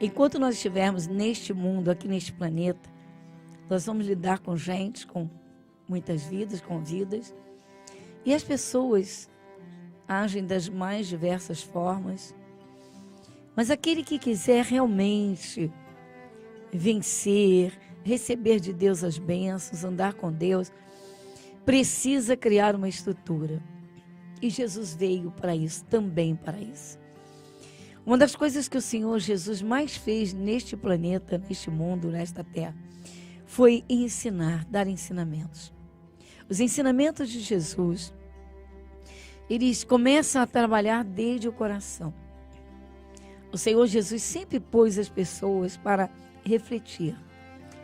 Enquanto nós estivermos neste mundo, aqui neste planeta, nós vamos lidar com gente, com muitas vidas, com vidas. E as pessoas agem das mais diversas formas. Mas aquele que quiser realmente vencer, receber de Deus as bênçãos, andar com Deus, precisa criar uma estrutura. E Jesus veio para isso, também para isso. Uma das coisas que o Senhor Jesus mais fez neste planeta, neste mundo, nesta terra, foi ensinar, dar ensinamentos. Os ensinamentos de Jesus, eles começam a trabalhar desde o coração. O Senhor Jesus sempre pôs as pessoas para refletir.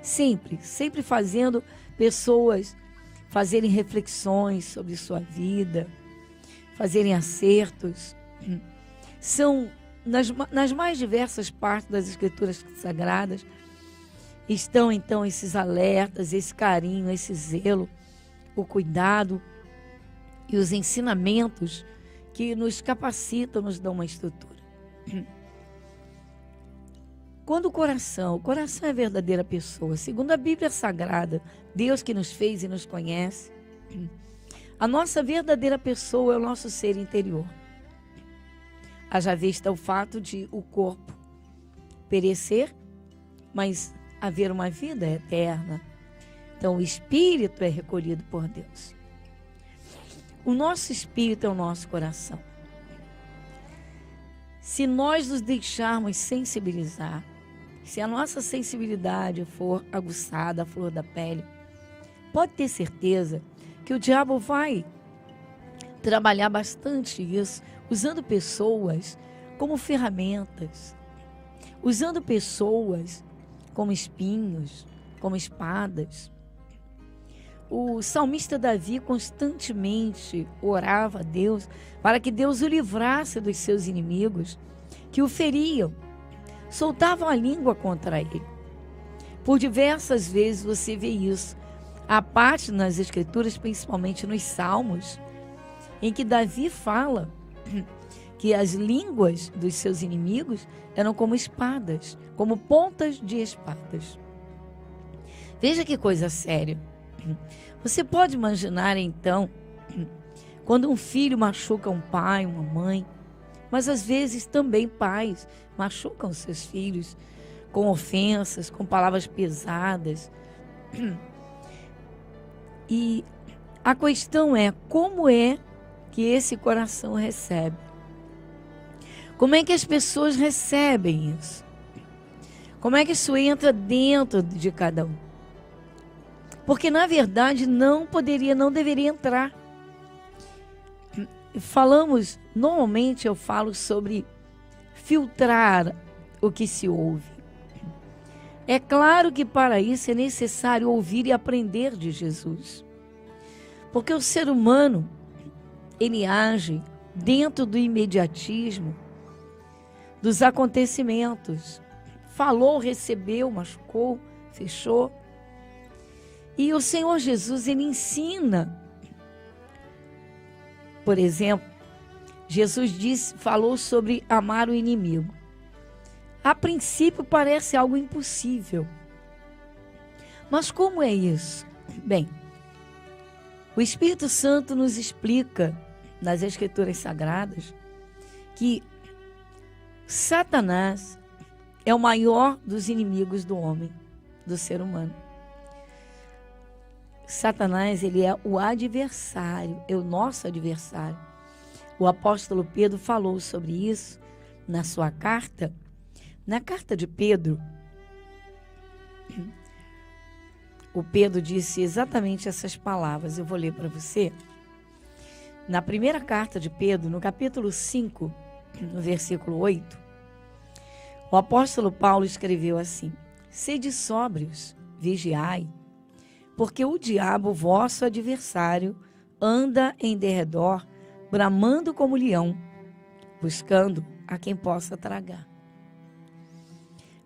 Sempre fazendo pessoas fazerem reflexões sobre sua vida, fazerem acertos. São nas mais diversas partes das Escrituras Sagradas, estão então esses alertas, esse carinho, esse zelo, o cuidado e os ensinamentos que nos capacitam, nos dão uma estrutura. Quando o coração é a verdadeira pessoa, segundo a Bíblia Sagrada, Deus que nos fez e nos conhece, a nossa verdadeira pessoa é o nosso ser interior. Haja vista o fato de o corpo perecer, mas haver uma vida eterna. Então o espírito é recolhido por Deus. O nosso espírito é o nosso coração. Se nós nos deixarmos sensibilizar, se a nossa sensibilidade for aguçada, a flor da pele, pode ter certeza que o diabo vai trabalhar bastante isso, usando pessoas como ferramentas, usando pessoas como espinhos, como espadas. O salmista Davi constantemente orava a Deus para que Deus o livrasse dos seus inimigos que o feriam, soltavam a língua contra ele. Por diversas vezes você vê isso. Há parte nas Escrituras, principalmente nos Salmos, em que Davi fala que as línguas dos seus inimigos eram como espadas, como pontas de espadas. Veja que coisa séria. Você pode imaginar, então, quando um filho machuca um pai, uma mãe, mas às vezes também pais machucam seus filhos com ofensas, com palavras pesadas. E a questão é, como é que esse coração recebe? Como é que as pessoas recebem isso? Como é que isso entra dentro de cada um? Porque, na verdade, não deveria entrar. Normalmente eu falo sobre filtrar o que se ouve. É claro que para isso é necessário ouvir e aprender de Jesus. Porque o ser humano, ele age dentro do imediatismo dos acontecimentos. Falou, recebeu, machucou, fechou. E o Senhor Jesus, ele ensina. Por exemplo, Jesus falou sobre amar o inimigo. A princípio parece algo impossível. Mas como é isso? Bem, o Espírito Santo nos explica nas Escrituras Sagradas que Satanás é o maior dos inimigos do homem, do ser humano. Satanás, ele é o adversário, é o nosso adversário. O apóstolo Pedro falou sobre isso na sua carta. Na carta de Pedro, o Pedro disse exatamente essas palavras. Eu vou ler para você. Na primeira carta de Pedro, no capítulo 5, no versículo 8, o apóstolo Paulo escreveu assim: sede sóbrios, vigiai, porque o diabo, vosso adversário, anda em derredor, bramando como leão, buscando a quem possa tragar.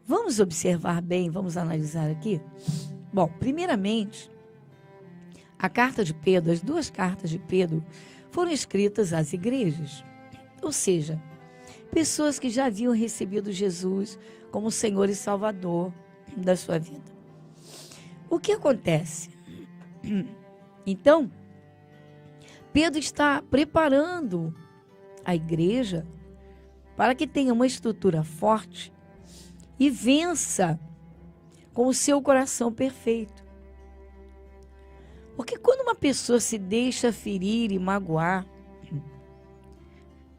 Vamos observar bem, vamos analisar aqui? Bom, primeiramente, a carta de Pedro, as duas cartas de Pedro, foram escritas às igrejas. Ou seja, pessoas que já haviam recebido Jesus como Senhor e Salvador da sua vida. O que acontece? Então, Pedro está preparando a igreja para que tenha uma estrutura forte e vença com o seu coração perfeito. Porque quando uma pessoa se deixa ferir e magoar,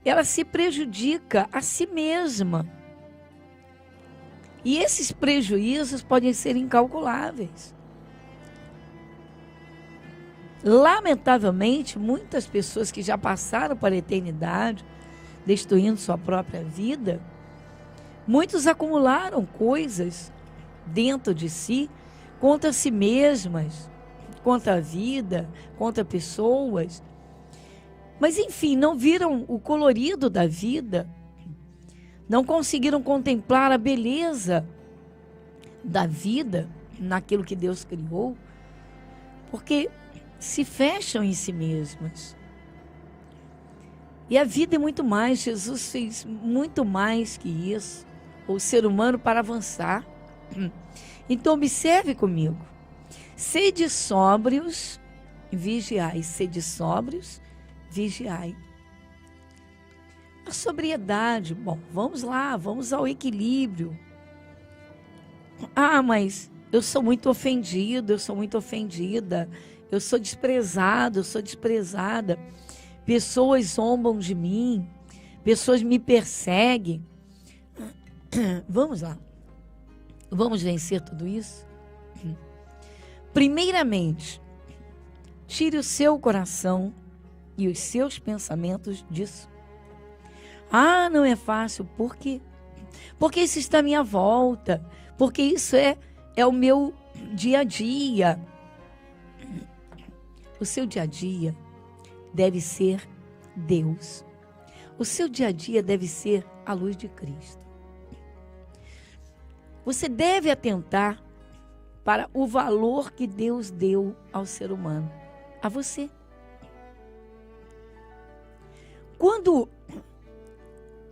ela se prejudica a si mesma. E esses prejuízos podem ser incalculáveis. Lamentavelmente, muitas pessoas que já passaram para a eternidade, destruindo sua própria vida, muitos acumularam coisas dentro de si, contra si mesmas, contra a vida, contra pessoas. Mas, enfim, não viram o colorido da vida, não conseguiram contemplar a beleza da vida naquilo que Deus criou, porque se fecham em si mesmas. E a vida é muito mais. Jesus fez muito mais que isso, o ser humano, para avançar. Então observe comigo: sede sóbrios, vigiai. Sede sóbrios, vigiai. A sobriedade, bom, vamos lá, vamos ao equilíbrio. Ah, mas eu sou muito ofendido, eu sou muito ofendida, eu sou desprezado, eu sou desprezada. Pessoas zombam de mim, pessoas me perseguem. Vamos lá. Vamos vencer tudo isso? Primeiramente, tire o seu coração e os seus pensamentos disso. Ah, não é fácil. Por quê? Porque isso está à minha volta. Porque isso é o meu dia a dia. O seu dia a dia deve ser Deus. O seu dia a dia deve ser a luz de Cristo. Você deve atentar para o valor que Deus deu ao ser humano, a você. Quando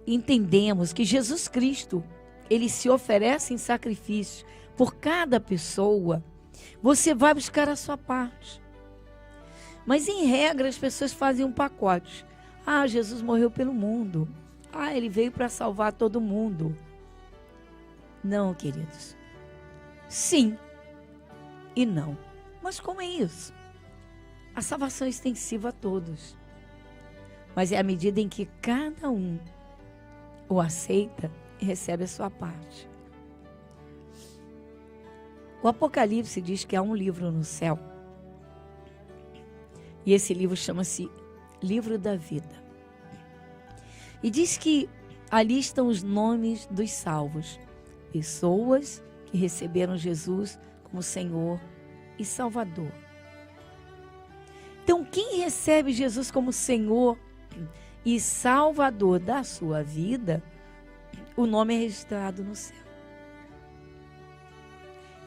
entendemos que Jesus Cristo, ele se oferece em sacrifício por cada pessoa, você vai buscar a sua parte. Mas, em regra, as pessoas fazem um pacote. Ah, Jesus morreu pelo mundo. Ah, ele veio para salvar todo mundo. Não, queridos. Sim e não. Mas como é isso? A salvação é extensiva a todos. Mas é à medida em que cada um o aceita e recebe a sua parte. O Apocalipse diz que há um livro no céu. E esse livro chama-se Livro da Vida. E diz que ali estão os nomes dos salvos. Pessoas que receberam Jesus como Senhor e Salvador. Então, quem recebe Jesus como Senhor e Salvador da sua vida, o nome é registrado no céu.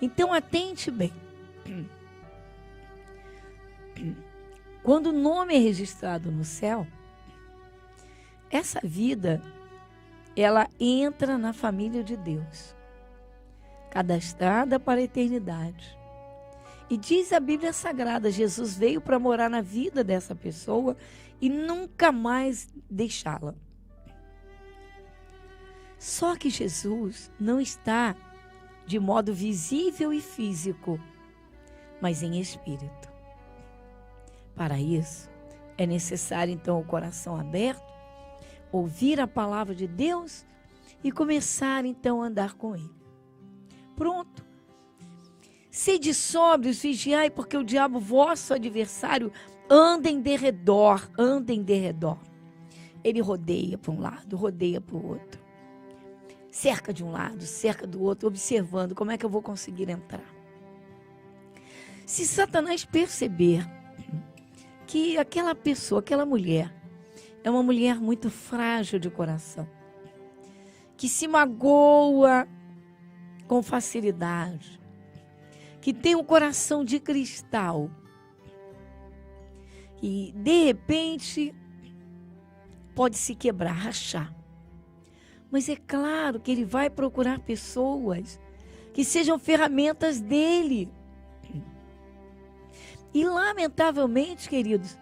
Então, atente bem. Quando o nome é registrado no céu, essa vida, ela entra na família de Deus, cadastrada para a eternidade. E diz a Bíblia Sagrada, Jesus veio para morar na vida dessa pessoa e nunca mais deixá-la. Só que Jesus não está de modo visível e físico, mas em espírito. Para isso, é necessário então o coração aberto, ouvir a palavra de Deus e começar então a andar com Ele. Pronto. Sede sóbrios, vigiai, porque o diabo, vosso adversário, anda em derredor, Ele rodeia para um lado, rodeia para o outro. Cerca de um lado, cerca do outro, observando como é que eu vou conseguir entrar. Se Satanás perceber que aquela pessoa, aquela mulher, é uma mulher muito frágil de coração, que se magoa com facilidade, que tem um coração de cristal, e de repente pode se quebrar, rachar. Mas é claro que Ele vai procurar pessoas que sejam ferramentas dEle. E lamentavelmente, queridos,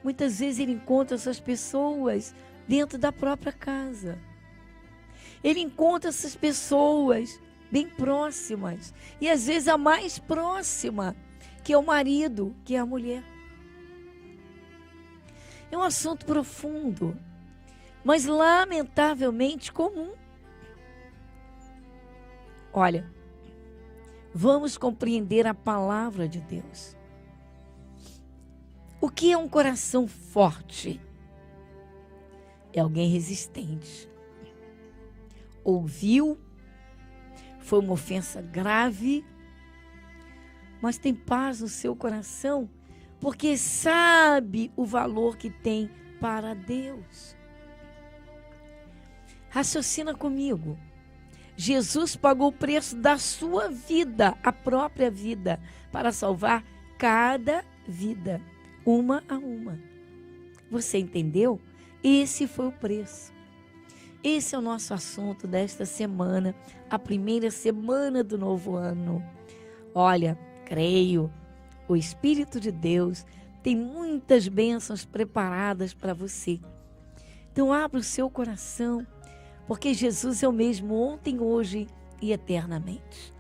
muitas vezes Ele encontra essas pessoas dentro da própria casa. Ele encontra essas pessoas bem próximas. E às vezes a mais próxima, que é o marido, que é a mulher. É um assunto profundo, mas lamentavelmente comum. Olha, vamos compreender a palavra de Deus. O que é um coração forte? É alguém resistente. Ouviu, foi uma ofensa grave, mas tem paz no seu coração, porque sabe o valor que tem para Deus. Raciocina comigo. Jesus pagou o preço da sua vida, a própria vida, para salvar cada vida, uma a uma. Você entendeu? Esse foi o preço. Esse é o nosso assunto desta semana, a primeira semana do novo ano. Olha, creio, o Espírito de Deus tem muitas bênçãos preparadas para você. Então abra o seu coração, porque Jesus é o mesmo ontem, hoje e eternamente.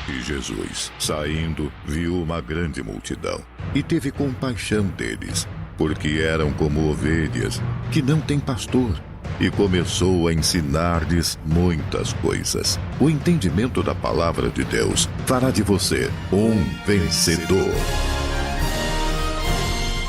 E Jesus, saindo, viu uma grande multidão e teve compaixão deles, porque eram como ovelhas que não têm pastor, e começou a ensinar-lhes muitas coisas. O entendimento da palavra de Deus fará de você um vencedor.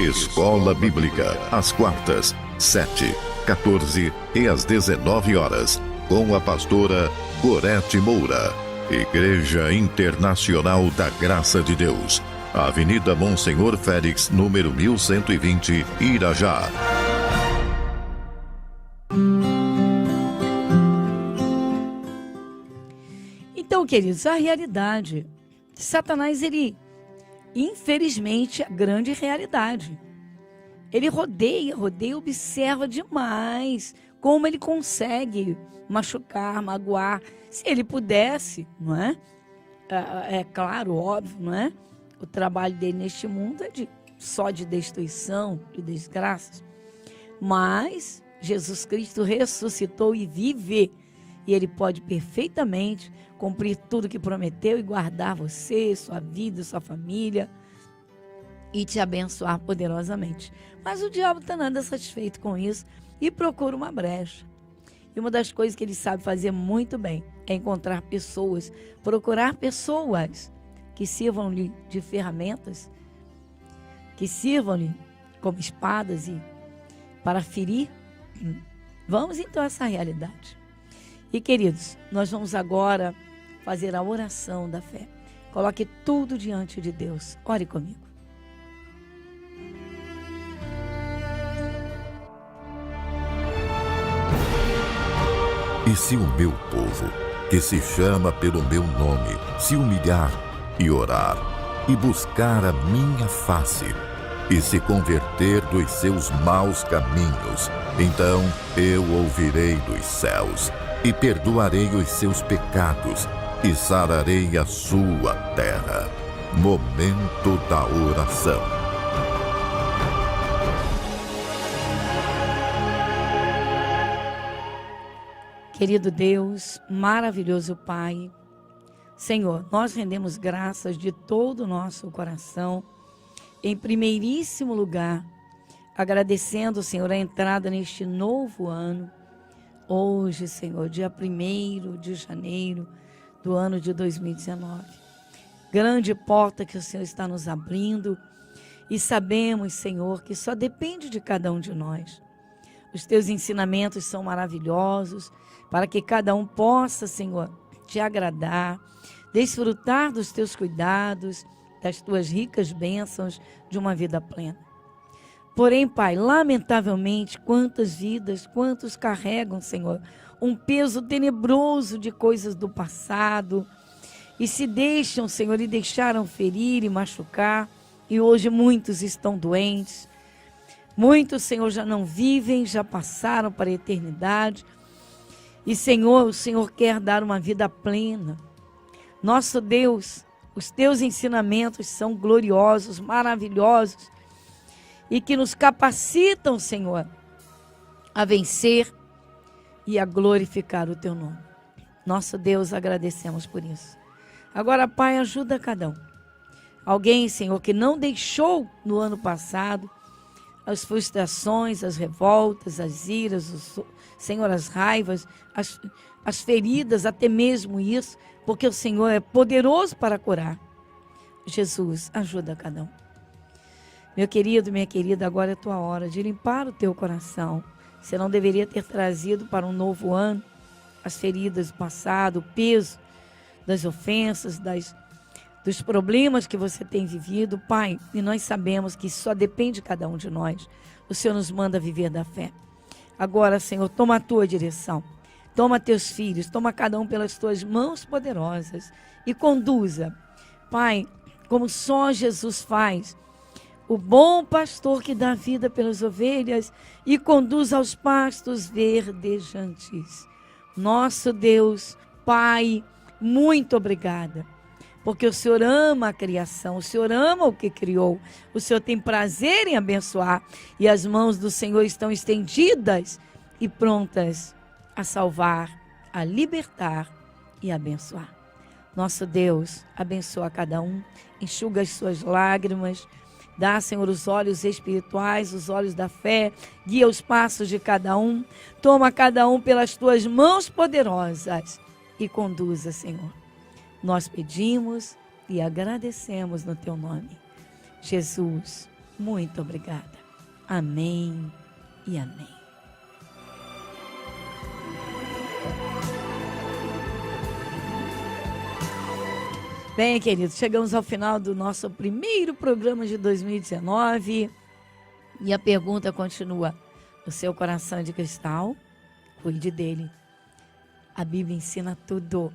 Escola Bíblica, às quartas, 7, 14 e às 19 horas, com a pastora Gorete Moura. Igreja Internacional da Graça de Deus, Avenida Monsenhor Félix, número 1120, Irajá. Então, queridos, a realidade. Satanás, ele, infelizmente, a grande realidade. Ele rodeia, observa demais como ele consegue machucar, magoar. Se ele pudesse, não é? É claro, óbvio, não é? O trabalho dele neste mundo é só de destruição, de desgraças. Mas Jesus Cristo ressuscitou e vive. E Ele pode perfeitamente cumprir tudo que prometeu e guardar você, sua vida, sua família e te abençoar poderosamente. Mas o diabo está nada satisfeito com isso e procura uma brecha. E uma das coisas que ele sabe fazer muito bem é encontrar pessoas, procurar pessoas que sirvam-lhe de ferramentas, que sirvam-lhe como espadas e para ferir. Vamos então a essa realidade. E queridos, nós vamos agora fazer a oração da fé. Coloque tudo diante de Deus. Ore comigo. E se o meu povo, que se chama pelo meu nome, se humilhar e orar, e buscar a minha face, e se converter dos seus maus caminhos, então eu ouvirei dos céus, e perdoarei os seus pecados, e sararei a sua terra. Momento da oração. Querido Deus, maravilhoso Pai, Senhor, nós rendemos graças de todo o nosso coração, em primeiríssimo lugar, agradecendo, Senhor, a entrada neste novo ano, hoje, Senhor, dia 1º de janeiro do ano de 2019. Grande porta que o Senhor está nos abrindo e sabemos, Senhor, que só depende de cada um de nós. Os teus ensinamentos são maravilhosos para que cada um possa, Senhor, te agradar, desfrutar dos teus cuidados, das tuas ricas bênçãos de uma vida plena. Porém, Pai, lamentavelmente, quantas vidas, quantos carregam, Senhor, um peso tenebroso de coisas do passado e se deixam, Senhor, e deixaram ferir e machucar, e hoje muitos estão doentes. Muitos, Senhor, já não vivem, já passaram para a eternidade. E, Senhor, o Senhor quer dar uma vida plena. Nosso Deus, os teus ensinamentos são gloriosos, maravilhosos, e que nos capacitam, Senhor, a vencer e a glorificar o teu nome. Nosso Deus, agradecemos por isso. Agora, Pai, ajuda cada um. Alguém, Senhor, que não deixou no ano passado as frustrações, as revoltas, as iras, Senhor, as raivas, as feridas, até mesmo isso, porque o Senhor é poderoso para curar. Jesus, ajuda cada um. Meu querido, minha querida, agora é a tua hora de limpar o teu coração. Você não deveria ter trazido para um novo ano as feridas do passado, o peso das ofensas, dos problemas que você tem vivido, Pai, e nós sabemos que isso só depende de cada um de nós. O Senhor nos manda viver da fé. Agora, Senhor, toma a tua direção, toma teus filhos, toma cada um pelas tuas mãos poderosas e conduza, Pai, como só Jesus faz, o bom pastor que dá vida pelas ovelhas e conduz aos pastos verdejantes. Nosso Deus, Pai, muito obrigada, porque o Senhor ama a criação, o Senhor ama o que criou, o Senhor tem prazer em abençoar e as mãos do Senhor estão estendidas e prontas a salvar, a libertar e abençoar. Nosso Deus, abençoa cada um, enxuga as suas lágrimas, dá, Senhor, os olhos espirituais, os olhos da fé, guia os passos de cada um, toma cada um pelas tuas mãos poderosas e conduza, Senhor. Nós pedimos e agradecemos no teu nome. Jesus, muito obrigada. Amém e amém. Bem, queridos, chegamos ao final do nosso primeiro programa de 2019 e a pergunta continua: o seu coração é de cristal? Cuide dele. A Bíblia ensina tudo.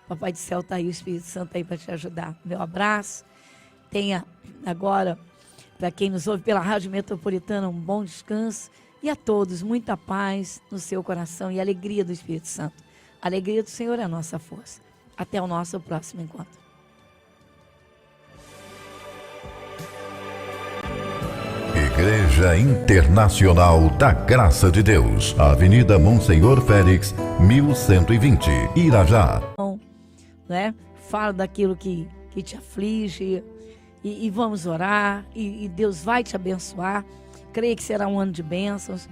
Papai do céu está aí, o Espírito Santo está aí para te ajudar. Meu abraço. Tenha agora, para quem nos ouve pela Rádio Metropolitana, um bom descanso. E a todos, muita paz no seu coração e alegria do Espírito Santo. A alegria do Senhor é a nossa força. Até o nosso próximo encontro. Igreja Internacional da Graça de Deus, Avenida Monsenhor Félix, 1120, Irajá. Né? Fala daquilo que te aflige e vamos orar e Deus vai te abençoar. Creio que será um ano de bênçãos.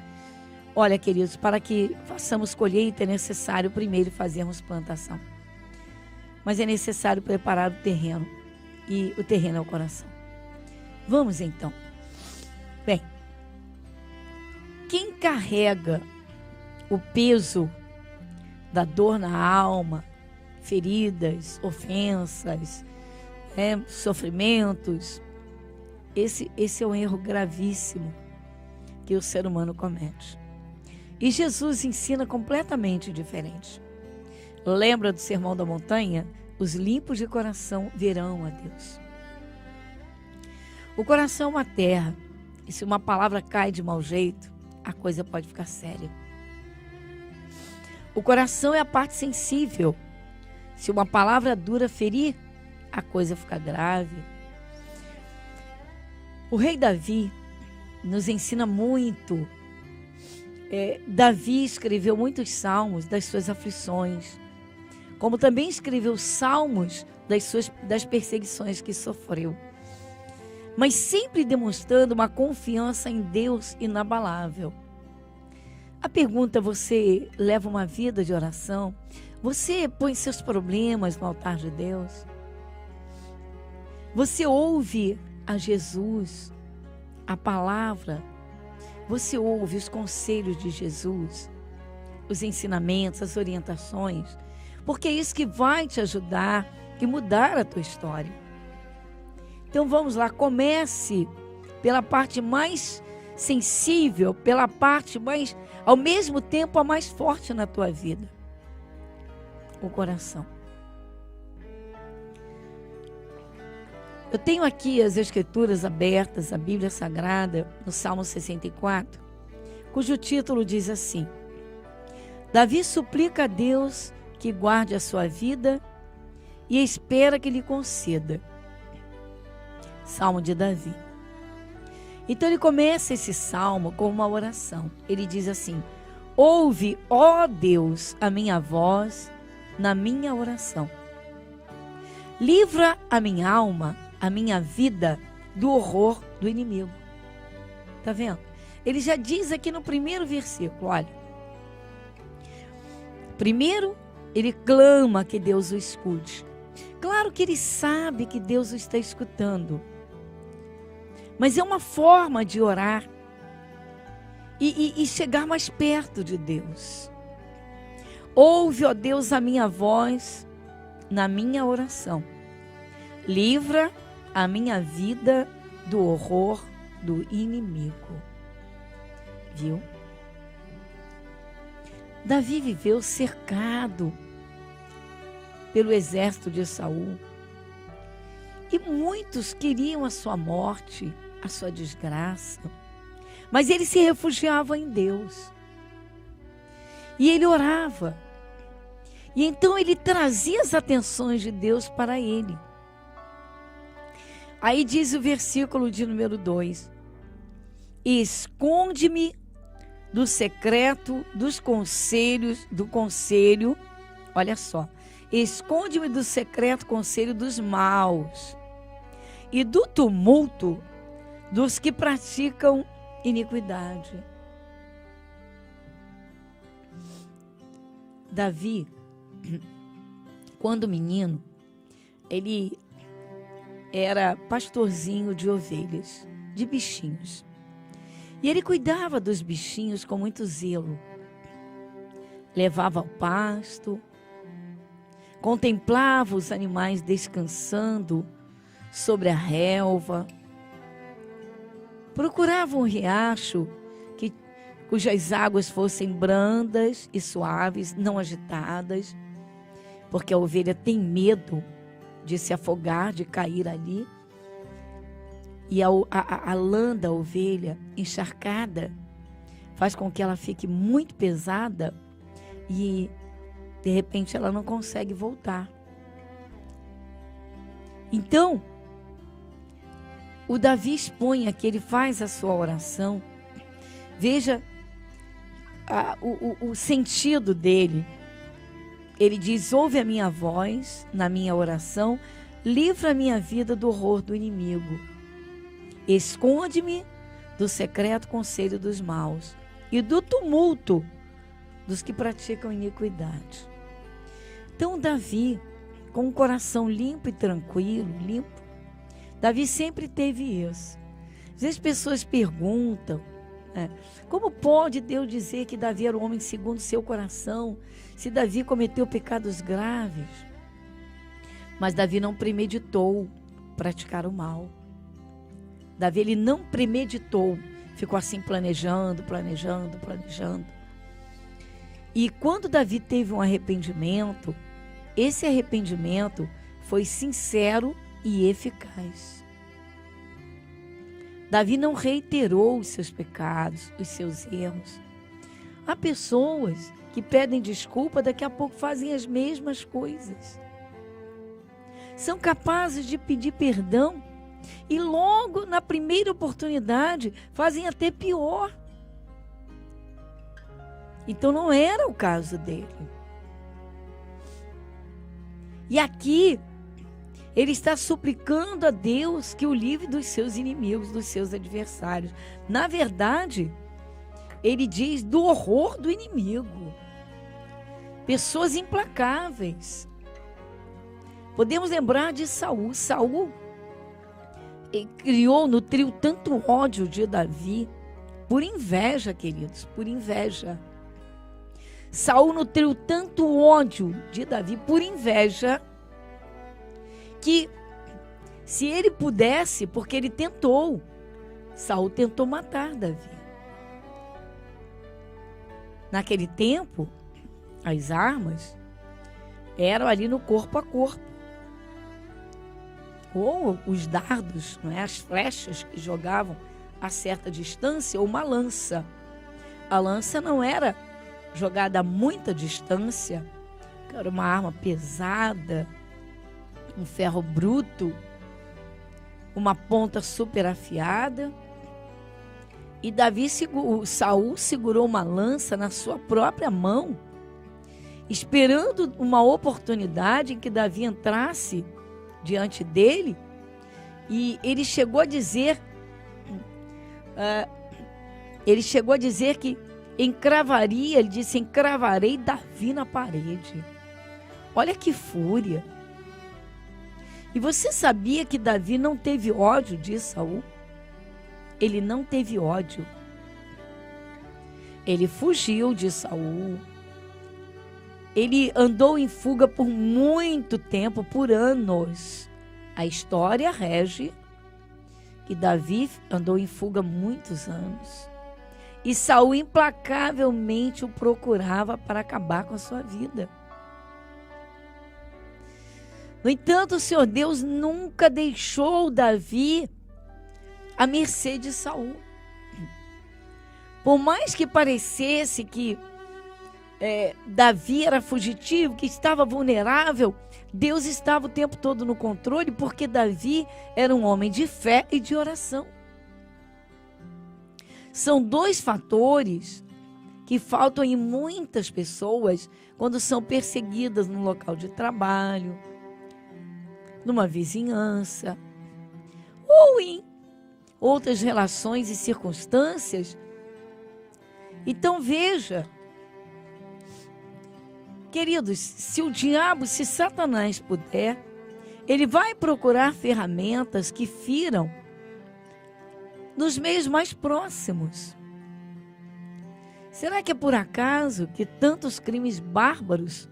Olha, queridos, para que façamos colheita é necessário primeiro fazermos plantação. Mas é necessário preparar o terreno e o terreno é o coração. Vamos então. Bem, quem carrega o peso da dor na alma, feridas, ofensas, sofrimentos, esse é um erro gravíssimo que o ser humano comete. E Jesus ensina completamente diferente. Lembra do Sermão da Montanha? Os limpos de coração verão a Deus. O coração é uma terra, e se uma palavra cai de mau jeito, a coisa pode ficar séria. O coração é a parte sensível. Se uma palavra dura ferir, a coisa fica grave. O rei Davi nos ensina muito. Davi escreveu muitos salmos das suas aflições, como também escreveu salmos das perseguições que sofreu, mas sempre demonstrando uma confiança em Deus inabalável. A pergunta: você leva uma vida de oração? Você põe seus problemas no altar de Deus? Você ouve a Jesus, a palavra? Você ouve os conselhos de Jesus, os ensinamentos, as orientações? Porque é isso que vai te ajudar e mudar a tua história. Então vamos lá, comece pela parte mais sensível, pela parte mais, ao mesmo tempo, a mais forte na tua vida. O coração. Eu tenho aqui as Escrituras abertas, a Bíblia Sagrada, no Salmo 64, cujo título diz assim: Davi suplica a Deus que guarde a sua vida e espera que lhe conceda. Salmo de Davi. Então ele começa esse salmo com uma oração. Ele diz assim: ouve, ó Deus, a minha voz na minha oração. Livra a minha alma, a minha vida, do horror do inimigo. Tá vendo? Ele já diz aqui no primeiro versículo, olha. Primeiro, ele clama que Deus o escute. Claro que ele sabe que Deus o está escutando. Mas é uma forma de orar e chegar mais perto de Deus. Ouve, ó Deus, a minha voz na minha oração. Livra a minha vida do horror do inimigo. Viu? Davi viveu cercado pelo exército de Saul. E muitos queriam a sua morte, a sua desgraça. Mas ele se refugiava em Deus. E ele orava. E então ele trazia as atenções de Deus para ele. Aí diz o versículo de número 2: esconde-me do secreto dos conselhos, do conselho, olha só, esconde-me do secreto conselho dos maus e do tumulto dos que praticam iniquidade. Davi, quando menino, ele era pastorzinho de ovelhas, de bichinhos. E ele cuidava dos bichinhos com muito zelo. Levava ao pasto, contemplava os animais descansando sobre a relva, procurava um riacho cujas águas fossem brandas e suaves, não agitadas, porque a ovelha tem medo de se afogar, de cair ali. E a lã da ovelha encharcada faz com que ela fique muito pesada e, de repente, ela não consegue voltar. Então, o Davi expõe aqui, ele faz a sua oração. Veja o sentido dele. Ele diz: ouve a minha voz na minha oração, livra a minha vida do horror do inimigo. Esconde-me do secreto conselho dos maus e do tumulto dos que praticam iniquidade. Então Davi, com um coração limpo e tranquilo, Davi sempre teve isso. Às vezes as pessoas perguntam, como pode Deus dizer que Davi era um homem segundo o seu coração, se Davi cometeu pecados graves? Mas Davi não premeditou praticar o mal. Davi, ele não premeditou, ficou assim planejando. E quando Davi teve um arrependimento, esse arrependimento foi sincero e eficaz. Davi não reiterou os seus pecados, os seus erros. Há pessoas que pedem desculpa, daqui a pouco fazem as mesmas coisas. São capazes de pedir perdão e logo na primeira oportunidade fazem até pior. Então não era o caso dele. E aqui ele está suplicando a Deus que o livre dos seus inimigos, dos seus adversários. Na verdade, ele diz do horror do inimigo. Pessoas implacáveis. Podemos lembrar de Saul. Saul nutriu tanto ódio de Davi, por inveja, queridos, por inveja. Saul nutriu tanto ódio de Davi por inveja, que se ele pudesse, porque ele tentou, Saul tentou matar Davi. Naquele tempo, as armas eram ali no corpo a corpo. ou os dardos, não é? As flechas que jogavam a certa distância, ou uma lança. A lança não era jogada a muita distância, era uma arma pesada, um ferro bruto, uma ponta super afiada. E Saul segurou uma lança na sua própria mão, esperando uma oportunidade em que Davi entrasse diante dele. E ele chegou a dizer que encravaria, ele disse, encravarei Davi na parede. Olha que fúria. E você sabia que Davi não teve ódio de Saul? Ele não teve ódio. Ele fugiu de Saul. Ele andou em fuga por muito tempo, por anos. A história rege que Davi andou em fuga muitos anos. E Saul implacavelmente o procurava para acabar com a sua vida. No entanto, o Senhor Deus nunca deixou Davi à mercê de Saul. Por mais que parecesse que Davi era fugitivo, que estava vulnerável, Deus estava o tempo todo no controle, porque Davi era um homem de fé e de oração. São dois fatores que faltam em muitas pessoas quando são perseguidas no local de trabalho, numa vizinhança, ou em outras relações e circunstâncias. Então veja, queridos, se Satanás puder, ele vai procurar ferramentas que firam nos meios mais próximos. Será que é por acaso que tantos crimes bárbaros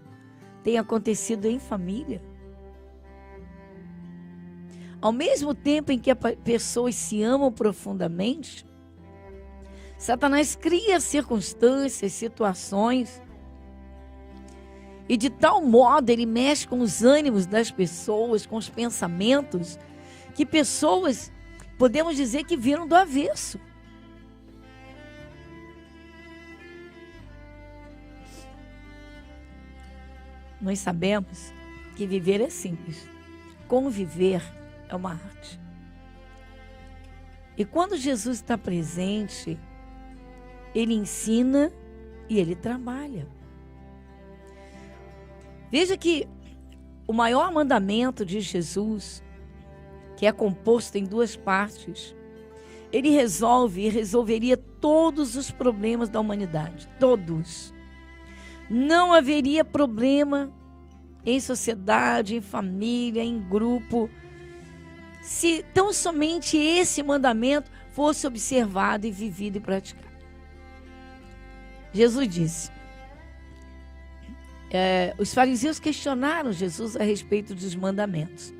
têm acontecido em família? Ao mesmo tempo em que as pessoas se amam profundamente, Satanás cria circunstâncias, situações, e de tal modo ele mexe com os ânimos das pessoas, com os pensamentos, que pessoas, podemos dizer que viram do avesso. Nós sabemos que viver é simples, conviver é uma arte. E quando Jesus está presente, ele ensina e ele trabalha. Veja que o maior mandamento de Jesus, que é composto em duas partes, ele resolve e resolveria todos os problemas da humanidade, todos. Não haveria problema em sociedade, em família, em grupo, se tão somente esse mandamento fosse observado e vivido e praticado. Jesus disse, os fariseus questionaram Jesus a respeito dos mandamentos.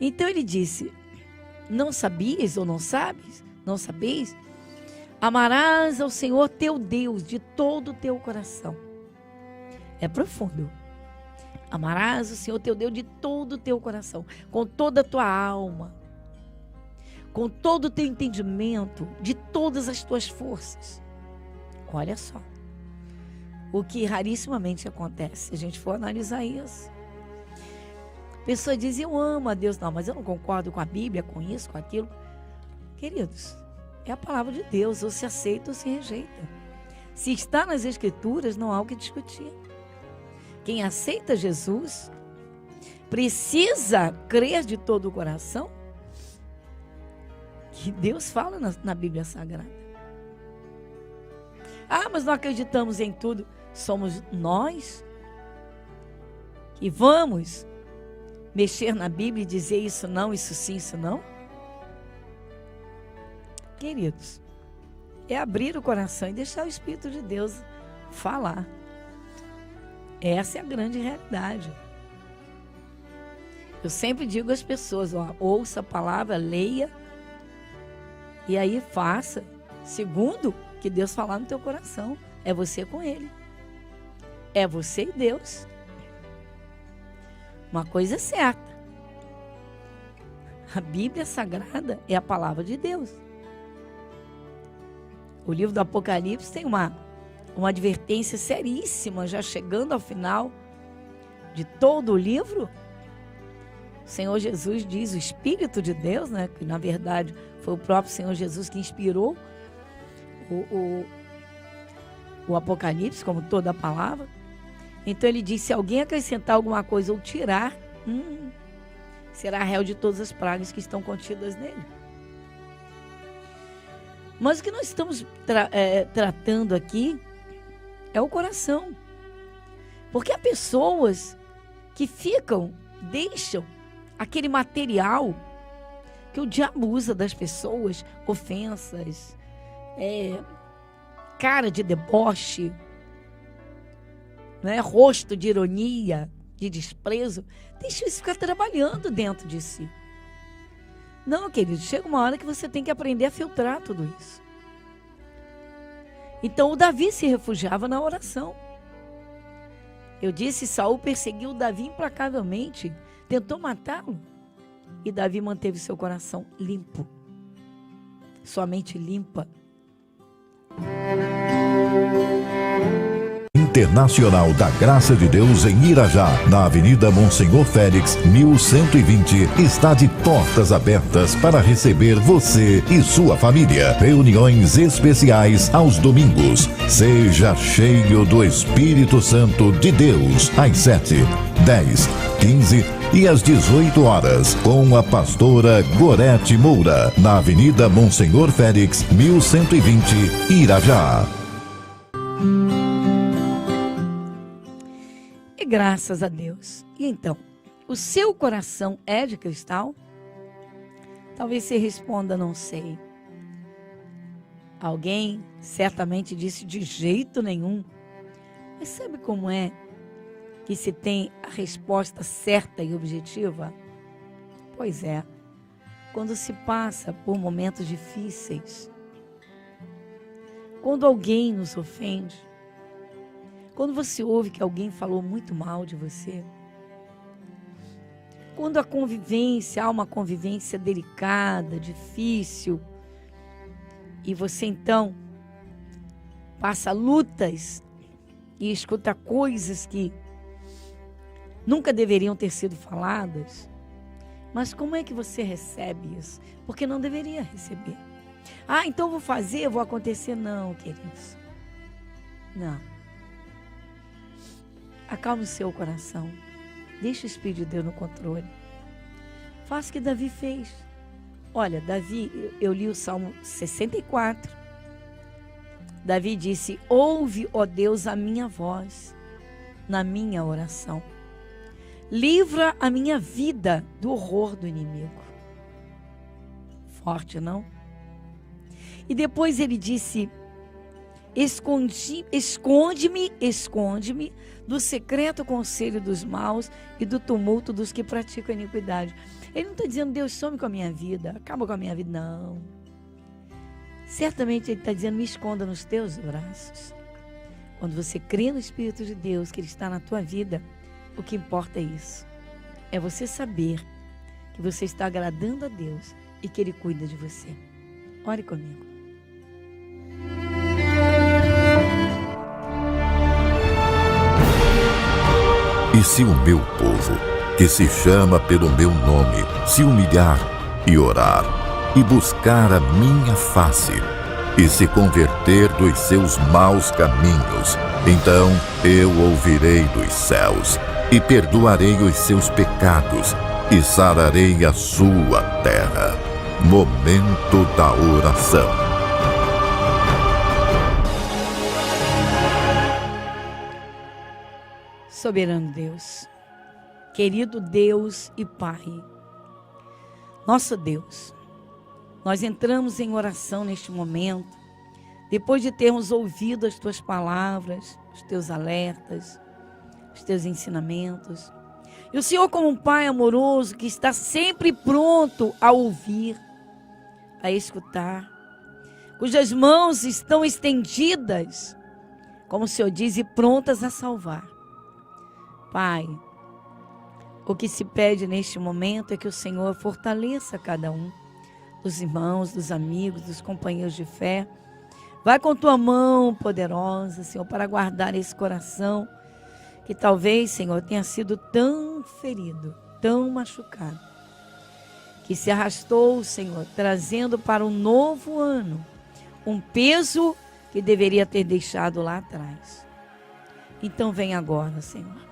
Então ele disse, não sabias ou não sabes? Não sabeis? Amarás ao Senhor teu Deus de todo o teu coração. É profundo. Amarás o Senhor teu Deus de todo o teu coração, com toda a tua alma, com todo o teu entendimento, de todas as tuas forças. Olha só, o que rarissimamente acontece, se a gente for analisar isso. A pessoa diz, eu amo a Deus. Não, mas eu não concordo com a Bíblia, com isso, com aquilo. Queridos, é a palavra de Deus, ou se aceita ou se rejeita. Se está nas Escrituras, não há o que discutir. Quem aceita Jesus precisa crer de todo o coração que Deus fala na Bíblia Sagrada. Ah, mas não acreditamos em tudo. Somos nós que vamos mexer na Bíblia e dizer isso não, isso sim, isso não? Queridos, é abrir o coração e deixar o Espírito de Deus falar. Essa é a grande realidade. Eu sempre digo às pessoas, ouça a palavra, leia, e aí faça, segundo o que Deus falar no teu coração. É você com Ele. É você e Deus. Uma coisa é certa. A Bíblia Sagrada é a palavra de Deus. O livro do Apocalipse tem uma advertência seríssima, já chegando ao final de todo o livro. O Senhor Jesus diz, o Espírito de Deus, né, que na verdade foi o próprio Senhor Jesus que inspirou o Apocalipse, como toda a palavra. Então ele diz, se alguém acrescentar alguma coisa ou tirar, será réu de todas as pragas que estão contidas nele. Mas o que nós estamos tratando aqui é o coração. Porque há pessoas que deixam aquele material que o diabo usa das pessoas, ofensas, cara de deboche, né? Rosto de ironia, de desprezo, deixa isso ficar trabalhando dentro de si. Não, querido, chega uma hora que você tem que aprender a filtrar tudo isso. Então o Davi se refugiava na oração. Eu disse, Saul perseguiu Davi implacavelmente, tentou matá-lo. E Davi manteve seu coração limpo, sua mente limpa. Internacional da Graça de Deus em Irajá, na Avenida Monsenhor Félix, 1120, está de portas abertas para receber você e sua família. Reuniões especiais aos domingos. Seja cheio do Espírito Santo de Deus, às 7, 10, 15 e às 18 horas, com a pastora Gorete Moura, na Avenida Monsenhor Félix, 1120, Irajá. Graças a Deus. E então, o seu coração é de cristal? Talvez você responda, não sei. Alguém certamente disse de jeito nenhum. Mas sabe como é que se tem a resposta certa e objetiva? Pois é, quando se passa por momentos difíceis, quando alguém nos ofende, quando você ouve que alguém falou muito mal de você, quando há uma convivência delicada, difícil, e você então passa lutas e escuta coisas que nunca deveriam ter sido faladas, mas como é que você recebe isso? Porque não deveria receber. Então vou fazer, vou acontecer. Não, queridos. Não. Acalme o seu coração. Deixe o Espírito de Deus no controle. Faça o que Davi fez. Olha, Davi, eu li o Salmo 64. Davi disse, ouve, ó Deus, a minha voz na minha oração. Livra a minha vida do horror do inimigo. Forte, não? E depois ele disse, esconde-me do secreto conselho dos maus e do tumulto dos que praticam a iniquidade. Ele não está dizendo, Deus, some com a minha vida, acaba com a minha vida, não. Certamente ele está dizendo, me esconda nos teus braços. Quando você crê no Espírito de Deus, que Ele está na tua vida, o que importa é isso. É você saber que você está agradando a Deus e que Ele cuida de você. Ore comigo. E se o meu povo, que se chama pelo meu nome, se humilhar e orar, e buscar a minha face, e se converter dos seus maus caminhos, então eu ouvirei dos céus, e perdoarei os seus pecados, e sararei a sua terra. Momento da oração. Soberano Deus, querido Deus e Pai, nosso Deus, nós entramos em oração neste momento, depois de termos ouvido as Tuas palavras, os Teus alertas, os Teus ensinamentos. E o Senhor, como um Pai amoroso, que está sempre pronto a ouvir, a escutar, cujas mãos estão estendidas, como o Senhor diz, e prontas a salvar. Pai, O que se pede neste momento é que o Senhor fortaleça cada um, dos irmãos, dos amigos, dos companheiros de fé. Vai com tua mão poderosa, Senhor, para guardar esse coração que talvez, Senhor, tenha sido tão ferido, tão machucado, que se arrastou, Senhor, trazendo para um novo ano um peso que deveria ter deixado lá atrás. Então vem agora, Senhor.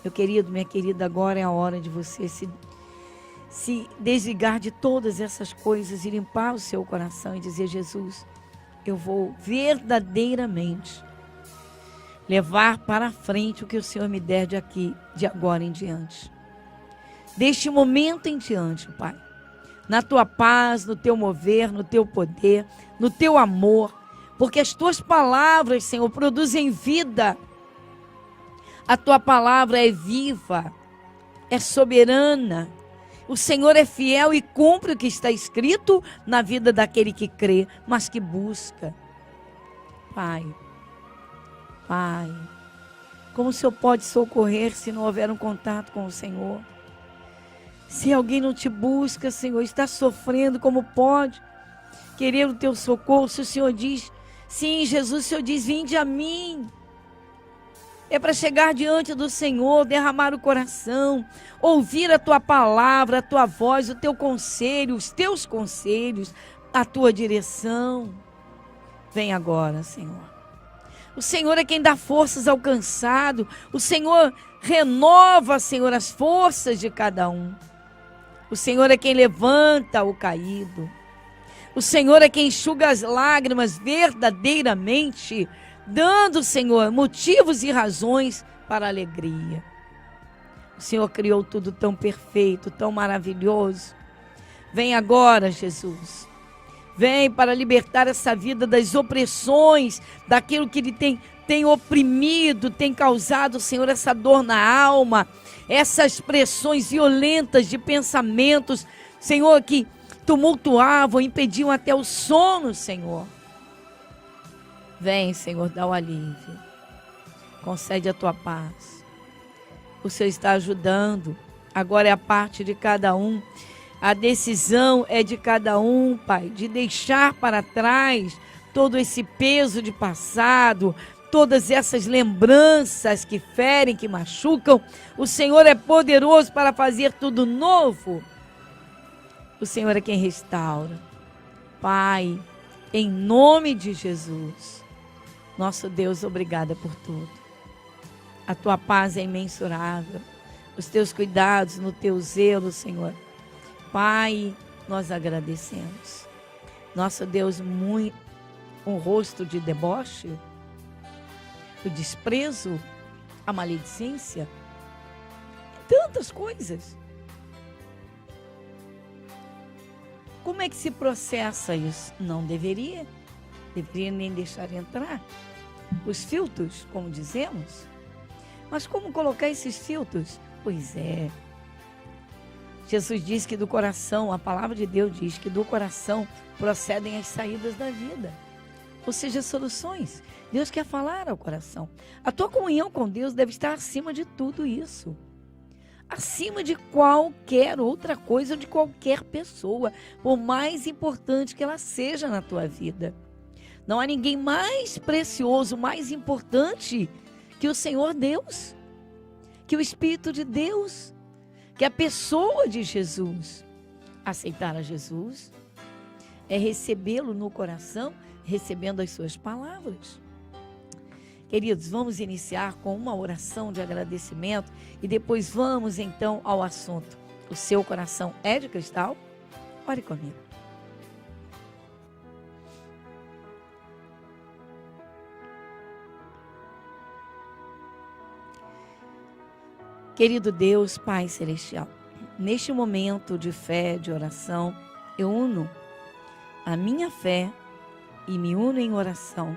Meu querido, minha querida, agora é a hora de você se desligar de todas essas coisas e limpar o seu coração e dizer: Jesus, eu vou verdadeiramente levar para frente o que o Senhor me der de agora em diante. Deste momento em diante, Pai, na tua paz, no teu mover, no teu poder, no teu amor, porque as tuas palavras, Senhor, produzem vida. A tua palavra é viva, é soberana. O Senhor é fiel e cumpre o que está escrito na vida daquele que crê, mas que busca. Pai, como o Senhor pode socorrer se não houver um contato com o Senhor? Se alguém não te busca, Senhor, está sofrendo, como pode querer o teu socorro? Se o Senhor diz, sim, Jesus, o Senhor diz, vinde a mim. É para chegar diante do Senhor, derramar o coração, ouvir a tua palavra, a tua voz, o teu conselho, os teus conselhos, a tua direção. Vem agora, Senhor. O Senhor é quem dá forças ao cansado. O Senhor renova, Senhor, as forças de cada um. O Senhor é quem levanta o caído. O Senhor é quem enxuga as lágrimas verdadeiramente, dando, Senhor, motivos e razões para a alegria. O Senhor criou tudo tão perfeito, tão maravilhoso. Vem agora, Jesus. Vem para libertar essa vida das opressões, daquilo que Ele tem oprimido, tem causado, Senhor, essa dor na alma, essas pressões violentas de pensamentos, Senhor, que tumultuavam, impediam até o sono, Senhor. Vem, Senhor, dá o alívio. Concede a tua paz. O Senhor está ajudando. Agora é a parte de cada um. A decisão é de cada um, Pai, de deixar para trás todo esse peso de passado, todas essas lembranças que ferem, que machucam. O Senhor é poderoso para fazer tudo novo. O Senhor é quem restaura. Pai, em nome de Jesus, nosso Deus, obrigada por tudo. A tua paz é imensurável. Os teus cuidados, no teu zelo, Senhor. Pai, nós agradecemos. Nosso Deus, muito um rosto de deboche, o desprezo, a maledicência, tantas coisas. Como é que se processa isso? Não deveria nem deixar entrar os filtros, como dizemos. Mas como colocar esses filtros? Pois é, Jesus diz que do coração, a palavra de Deus diz que do coração procedem as saídas da vida. Ou seja, soluções. Deus quer falar ao coração. A tua comunhão com Deus deve estar acima de tudo isso. Acima de qualquer outra coisa ou de qualquer pessoa, por mais importante que ela seja na tua vida. Não há ninguém mais precioso, mais importante que o Senhor Deus, que o Espírito de Deus, que a pessoa de Jesus. Aceitar a Jesus é recebê-lo no coração, recebendo as suas palavras. Queridos, vamos iniciar com uma oração de agradecimento e depois vamos então ao assunto. O seu coração é de cristal? Ore comigo. Querido Deus, Pai Celestial, neste momento de fé, de oração, eu uno a minha fé e me uno em oração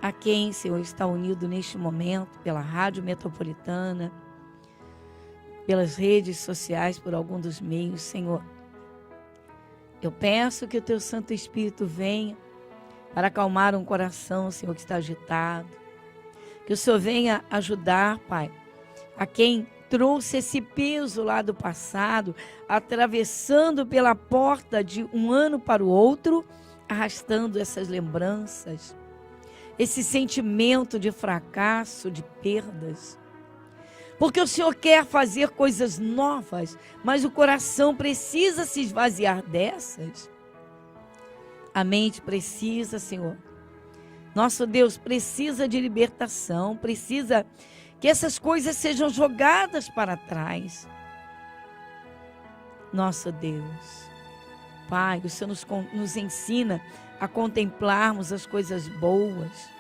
a quem, Senhor, está unido neste momento pela Rádio Metropolitana, pelas redes sociais, por algum dos meios, Senhor. Eu peço que o Teu Santo Espírito venha para acalmar um coração, Senhor, que está agitado. Que o Senhor venha ajudar, Pai, a quem trouxe esse peso lá do passado, atravessando pela porta de um ano para o outro, arrastando essas lembranças, esse sentimento de fracasso, de perdas. Porque o Senhor quer fazer coisas novas, mas o coração precisa se esvaziar dessas. A mente precisa, Senhor. Nosso Deus precisa de libertação, precisa que essas coisas sejam jogadas para trás. Nosso Deus, Pai, o Senhor nos ensina a contemplarmos as coisas boas.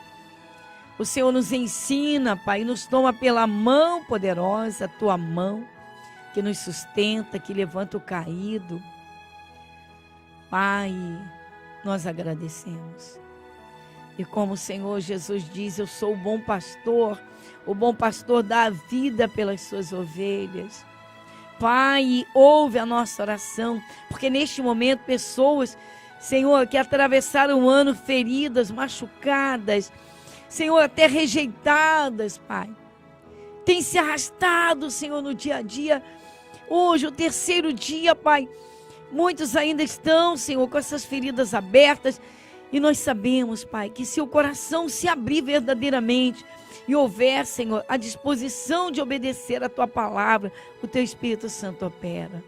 O Senhor nos ensina, Pai, nos toma pela mão poderosa, a Tua mão, que nos sustenta, que levanta o caído. Pai, nós agradecemos. E como o Senhor Jesus diz, eu sou o bom pastor dá a vida pelas suas ovelhas. Pai, ouve a nossa oração, porque neste momento pessoas, Senhor, que atravessaram o ano feridas, machucadas, Senhor, até rejeitadas, Pai, tem se arrastado, Senhor, no dia a dia. Hoje, o terceiro dia, Pai, muitos ainda estão, Senhor, com essas feridas abertas. E nós sabemos, Pai, que se o coração se abrir verdadeiramente e houver, Senhor, a disposição de obedecer a Tua palavra, o Teu Espírito Santo opera.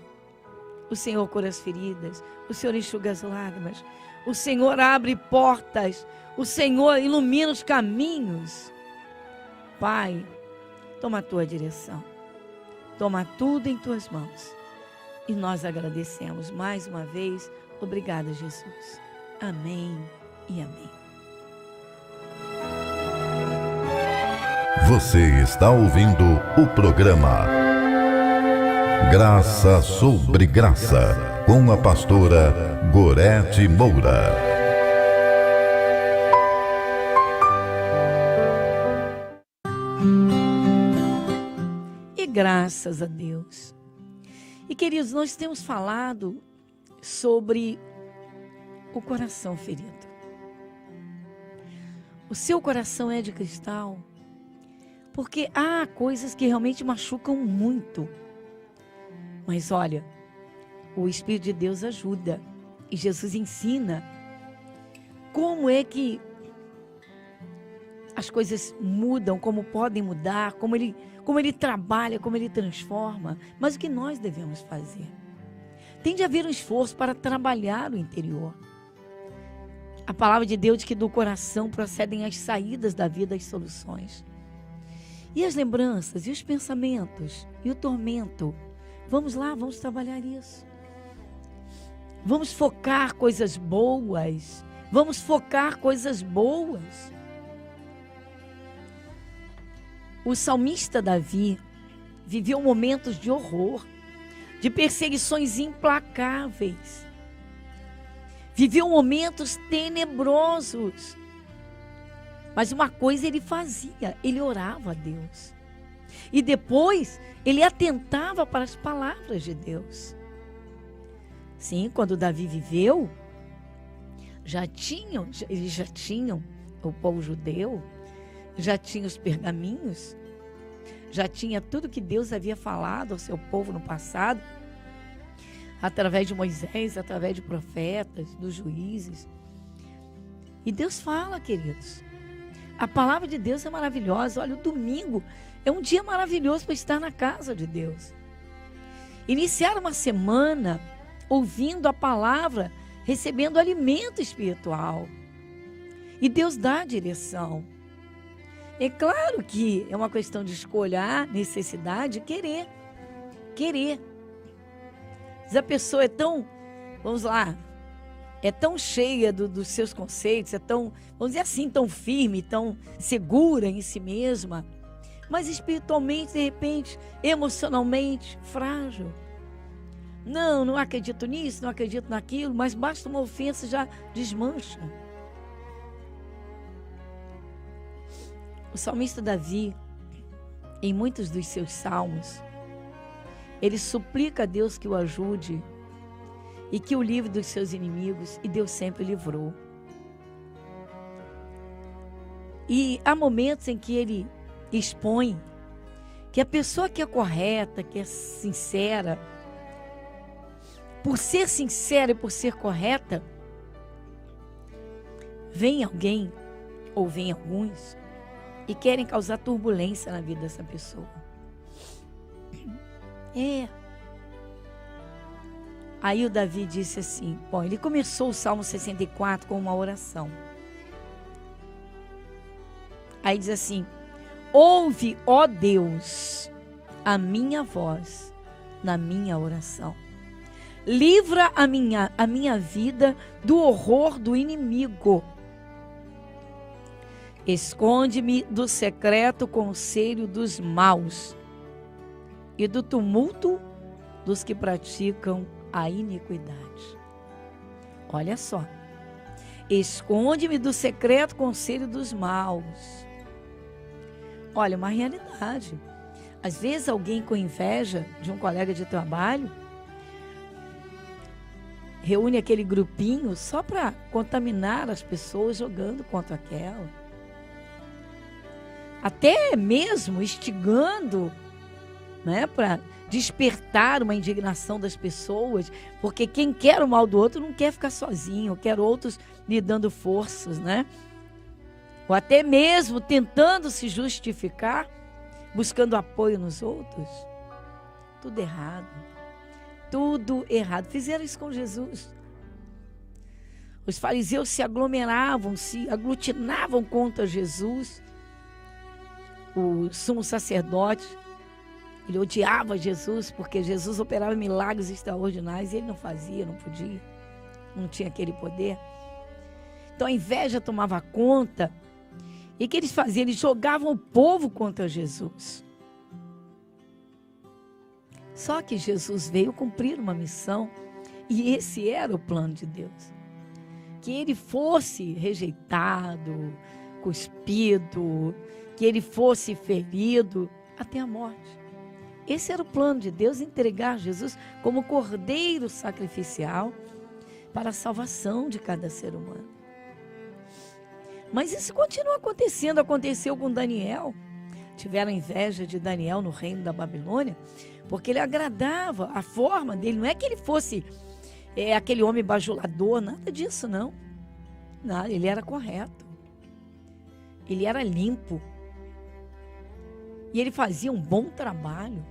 O Senhor cura as feridas, o Senhor enxuga as lágrimas, o Senhor abre portas, o Senhor ilumina os caminhos. Pai, toma a Tua direção, toma tudo em Tuas mãos. E nós agradecemos mais uma vez. Obrigada, Jesus. Amém e amém. Você está ouvindo o programa Graça sobre Graça, com a pastora Gorete Moura. E graças a Deus. E queridos, nós temos falado sobre o coração ferido. O seu coração é de cristal, porque há coisas que realmente machucam muito. Mas olha, o Espírito de Deus ajuda. E Jesus ensina como é que as coisas mudam, como podem mudar, como ele trabalha, como ele transforma. Mas o que nós devemos fazer? Tem de haver um esforço para trabalhar o interior. A palavra de Deus diz que do coração procedem as saídas da vida, as soluções. E as lembranças, e os pensamentos, e o tormento. Vamos lá, vamos trabalhar isso. Vamos focar coisas boas. Vamos focar coisas boas. O salmista Davi viveu momentos de horror, de perseguições implacáveis. Viveu momentos tenebrosos. Mas uma coisa ele fazia, ele orava a Deus. E depois ele atentava para as palavras de Deus. Sim, quando Davi viveu, eles já tinham o povo judeu, já tinha os pergaminhos, já tinha tudo que Deus havia falado ao seu povo no passado, através de Moisés, através de profetas, dos juízes. E Deus fala, queridos. A palavra de Deus é maravilhosa. Olha, o domingo é um dia maravilhoso para estar na casa de Deus. Iniciar uma semana ouvindo a palavra, recebendo alimento espiritual. E Deus dá a direção. É claro que é uma questão de escolher, necessidade, querer. Mas a pessoa é tão, vamos lá, é tão cheia dos seus conceitos, é tão, vamos dizer assim, tão firme, tão segura em si mesma, mas espiritualmente, de repente, emocionalmente, frágil. Não acredito nisso, não acredito naquilo, mas basta uma ofensa já desmancha. O salmista Davi, em muitos dos seus salmos, ele suplica a Deus que o ajude e que o livre dos seus inimigos, e Deus sempre livrou. E há momentos em que ele expõe que a pessoa que é correta, que é sincera, por ser sincera e por ser correta, vem alguém, ou vem alguns, e querem causar turbulência na vida dessa pessoa. Aí o Davi disse assim, bom, ele começou o Salmo 64 com uma oração. Aí diz assim, ouve, ó Deus, a minha voz na minha oração. Livra a minha vida do horror do inimigo. Esconde-me do secreto conselho dos maus e do tumulto dos que praticam a iniquidade. Olha só. Esconde-me do secreto conselho dos maus. Olha, uma realidade. Às vezes alguém com inveja de um colega de trabalho reúne aquele grupinho só para contaminar as pessoas jogando contra aquela. Até mesmo instigando, né, para despertar uma indignação das pessoas, porque quem quer o mal do outro não quer ficar sozinho, quer outros lhe dando forças, né? Ou até mesmo tentando se justificar, buscando apoio nos outros. Tudo errado. Tudo errado. Fizeram isso com Jesus. Os fariseus se aglomeravam, se aglutinavam contra Jesus. O sumo sacerdote, ele odiava Jesus, porque Jesus operava milagres extraordinários e ele não fazia, não podia, não tinha aquele poder. Então a inveja tomava conta. E o que eles faziam? Eles jogavam o povo contra Jesus. Só que Jesus veio cumprir uma missão, e esse era o plano de Deus. Que ele fosse rejeitado, cuspido, que ele fosse ferido até a morte. Esse era o plano de Deus, entregar Jesus como cordeiro sacrificial para a salvação de cada ser humano. Mas isso continua acontecendo, aconteceu com Daniel. Tiveram inveja de Daniel no reino da Babilônia, porque ele agradava a forma dele. Não é que ele fosse aquele homem bajulador, nada disso não. Não, ele era correto. Ele era limpo. E ele fazia um bom trabalho.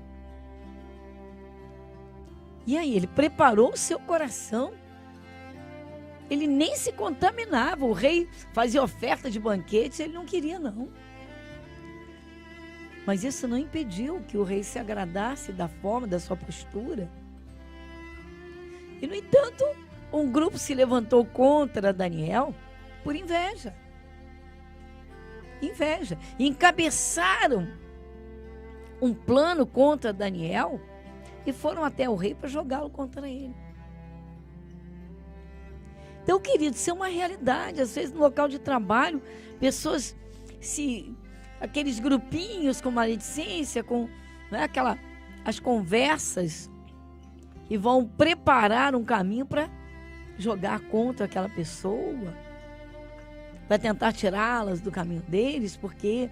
E aí, ele preparou o seu coração. Ele nem se contaminava. O rei fazia oferta de banquetes, ele não queria não. Mas isso não impediu que o rei se agradasse da forma, da sua postura. E, no entanto, um grupo se levantou contra Daniel por inveja. Inveja. E encabeçaram um plano contra Daniel e foram até o rei para jogá-lo contra ele. Então, querido, isso é uma realidade. Às vezes, no local de trabalho, pessoas aqueles grupinhos com maledicência, com as conversas, e vão preparar um caminho para jogar contra aquela pessoa, para tentar tirá-las do caminho deles, porque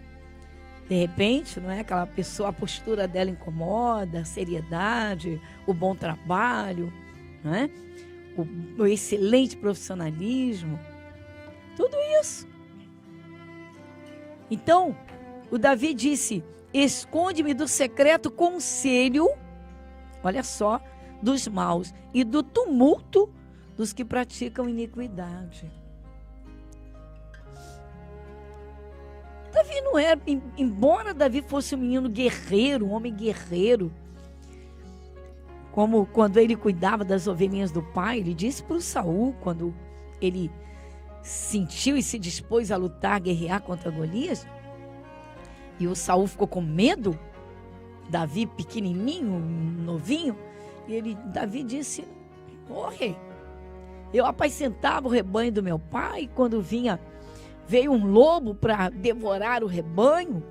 de repente, não é, aquela pessoa, a postura dela incomoda, a seriedade, o bom trabalho, não é? O excelente profissionalismo, tudo isso. Então, o Davi disse: esconde-me do secreto conselho, olha só, dos maus e do tumulto dos que praticam iniquidade. Davi não era, embora Davi fosse um menino guerreiro, um homem guerreiro, como quando ele cuidava das ovelhinhas do pai, ele disse para o Saul, quando ele sentiu e se dispôs a lutar, a guerrear contra Golias, e o Saul ficou com medo, Davi pequenininho, novinho, e Davi disse: ô rei, eu apacentava o rebanho do meu pai, quando veio um lobo para devorar o rebanho,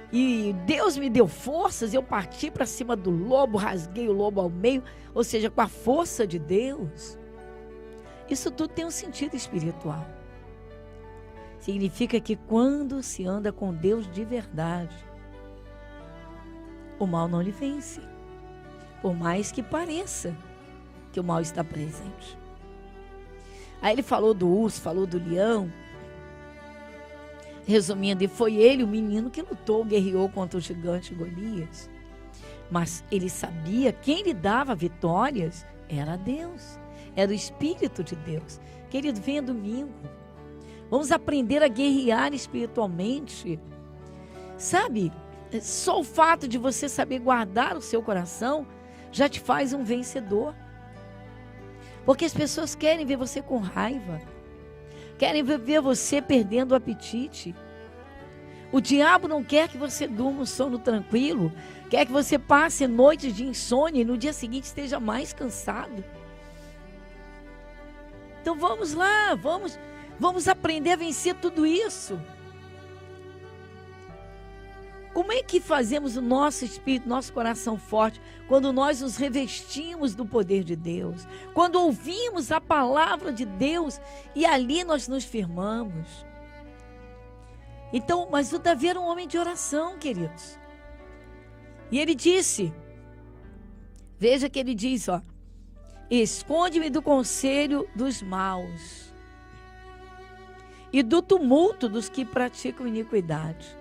e Deus me deu forças, eu parti para cima do lobo, rasguei o lobo ao meio, ou seja, com a força de Deus. Isso tudo tem um sentido espiritual. Significa que quando se anda com Deus de verdade, o mal não lhe vence, por mais que pareça que o mal está presente. Aí ele falou do urso, falou do leão. Resumindo, e foi ele, o menino, que lutou, guerreou contra o gigante Golias. Mas ele sabia quem lhe dava vitórias era Deus, era o Espírito de Deus. Querido, venha domingo. Vamos aprender a guerrear espiritualmente. Sabe, só o fato de você saber guardar o seu coração já te faz um vencedor. Porque as pessoas querem ver você com raiva, querem ver você perdendo o apetite. O diabo não quer que você durma um sono tranquilo, quer que você passe noites de insônia e no dia seguinte esteja mais cansado. Então vamos lá, vamos aprender a vencer tudo isso. Como é que fazemos o nosso espírito, nosso coração forte? Quando nós nos revestimos do poder de Deus. Quando ouvimos a palavra de Deus e ali nós nos firmamos. Então, mas o Davi era um homem de oração, queridos. E ele disse, veja que ele diz, ó, esconde-me do conselho dos maus e do tumulto dos que praticam iniquidade.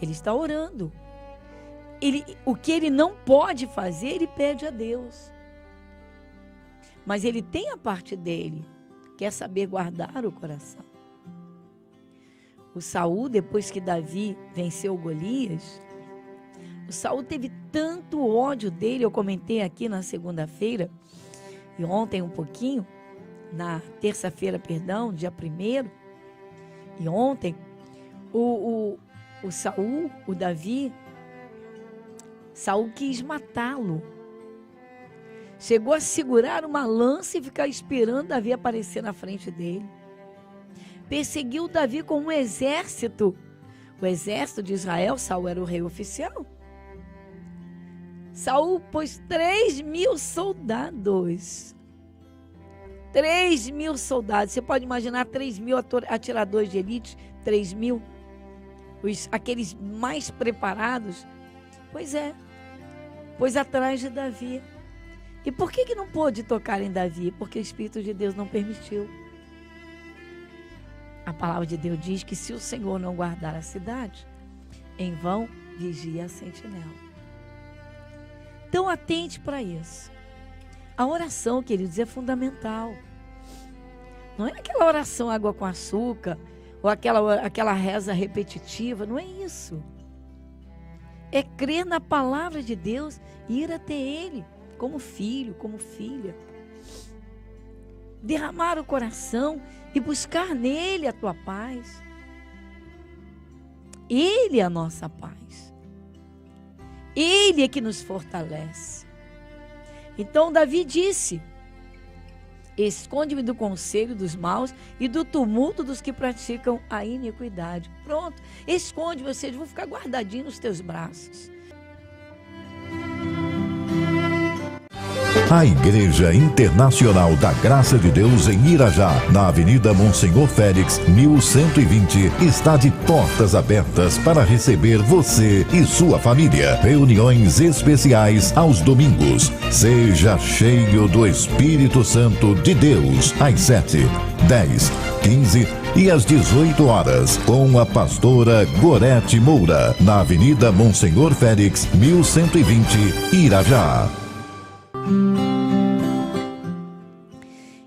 Ele está orando. O que ele não pode fazer, ele pede a Deus. Mas ele tem a parte dele, que é saber guardar o coração. O Saul, depois que Davi venceu Golias, o Saul teve tanto ódio dele, eu comentei aqui na segunda-feira, e ontem um pouquinho, na terça-feira, perdão, dia 1º, e ontem, o Saul, o Davi, Saul quis matá-lo. Chegou a segurar uma lança e ficar esperando Davi aparecer na frente dele. Perseguiu Davi com um exército. O exército de Israel, Saul era o rei oficial. Saul pôs 3.000 soldados. 3.000 soldados. Você pode imaginar 3.000 atiradores de elite? 3.000. Aqueles mais preparados. Pois é. Pôs atrás de Davi. E por que não pôde tocar em Davi? Porque o Espírito de Deus não permitiu. A palavra de Deus diz que se o Senhor não guardar a cidade, em vão vigia a sentinela. Então atente para isso. A oração, queridos, é fundamental. Não é aquela oração água com açúcar, ou aquela reza repetitiva, não é isso. É crer na palavra de Deus e ir até Ele, como filho, como filha. Derramar o coração e buscar nele a tua paz. Ele é a nossa paz. Ele é que nos fortalece. Então Davi disse, esconde-me do conselho dos maus e do tumulto dos que praticam a iniquidade. Pronto, esconde vocês, vão ficar guardadinhos nos teus braços. A Igreja Internacional da Graça de Deus em Irajá, na Avenida Monsenhor Félix, 1120, está de portas abertas para receber você e sua família. Reuniões especiais aos domingos. Seja cheio do Espírito Santo de Deus, às 7, 10, 15 e às 18 horas, com a pastora Gorete Moura, na Avenida Monsenhor Félix, 1120, Irajá.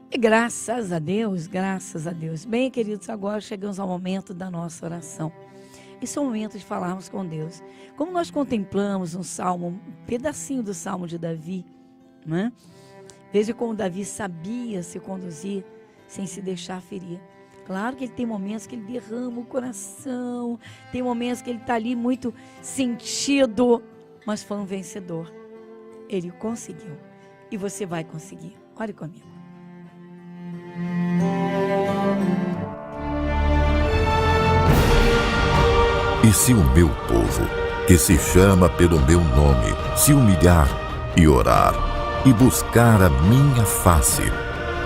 E graças a Deus, graças a Deus. Bem, queridos, agora chegamos ao momento da nossa oração. Esse é o momento de falarmos com Deus. Como nós contemplamos um salmo, um pedacinho do salmo de Davi, né? Veja como Davi sabia se conduzir sem se deixar ferir. Claro que ele tem momentos que ele derrama o coração, tem momentos que ele está ali muito sentido, mas foi um vencedor. Ele conseguiu. E você vai conseguir. Ore comigo. E se o meu povo, que se chama pelo meu nome, se humilhar e orar, e buscar a minha face,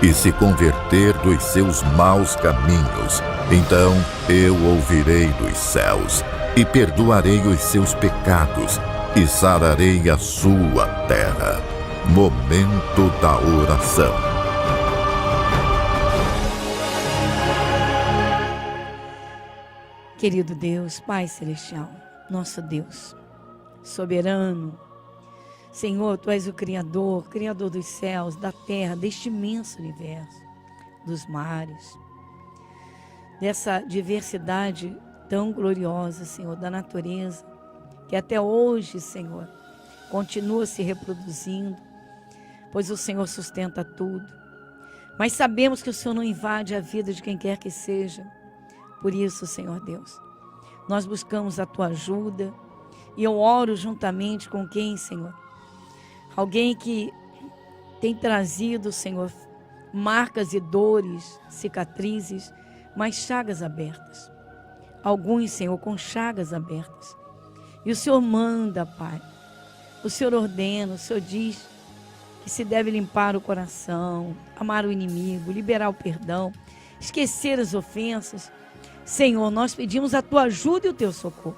e se converter dos seus maus caminhos, então eu ouvirei dos céus, e perdoarei os seus pecados, e sararei a sua terra. Momento da oração. Querido Deus, Pai Celestial, nosso Deus, soberano, Senhor, Tu és o Criador, Criador dos céus, da terra, deste imenso universo, dos mares, dessa diversidade tão gloriosa, Senhor, da natureza, que até hoje, Senhor, continua se reproduzindo, pois o Senhor sustenta tudo. Mas sabemos que o Senhor não invade a vida de quem quer que seja. Por isso, Senhor Deus, nós buscamos a Tua ajuda e eu oro juntamente com quem, Senhor? Alguém que tem trazido, Senhor, marcas e dores, cicatrizes, mas chagas abertas. Alguns, Senhor, com chagas abertas. E o Senhor manda, Pai. O Senhor ordena, o Senhor diz que se deve limpar o coração, amar o inimigo, liberar o perdão, esquecer as ofensas. Senhor, nós pedimos a Tua ajuda e o Teu socorro.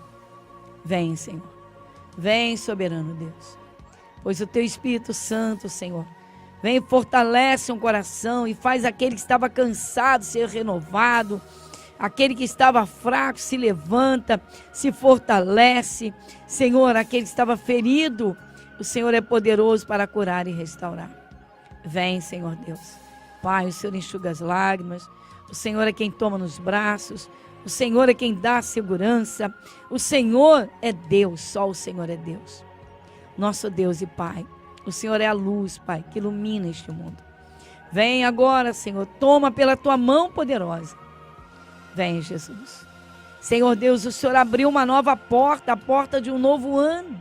Vem, Senhor. Vem, soberano Deus. Pois o Teu Espírito Santo, Senhor, vem e fortalece um coração e faz aquele que estava cansado ser renovado. Aquele que estava fraco se levanta, se fortalece. Senhor, aquele que estava ferido, o Senhor é poderoso para curar e restaurar. Vem, Senhor Deus. Pai, o Senhor enxuga as lágrimas. O Senhor é quem toma nos braços. O Senhor é quem dá segurança. O Senhor é Deus, só o Senhor é Deus. Nosso Deus e Pai. O Senhor é a luz, Pai, que ilumina este mundo. Vem agora, Senhor, toma pela Tua mão poderosa. Vem, Jesus. Senhor Deus, o Senhor abriu uma nova porta, a porta de um novo ano.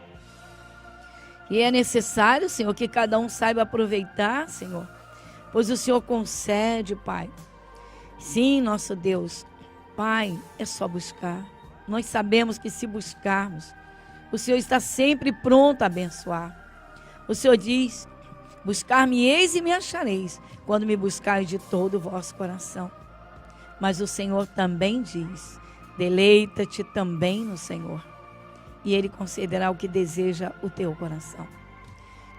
E é necessário, Senhor, que cada um saiba aproveitar, Senhor, pois o Senhor concede, Pai. Sim, nosso Deus, Pai, é só buscar. Nós sabemos que se buscarmos, o Senhor está sempre pronto a abençoar. O Senhor diz, buscar-me-eis e me achareis, quando me buscareis de todo o vosso coração. Mas o Senhor também diz, deleita-te também no Senhor, e Ele concederá o que deseja o teu coração.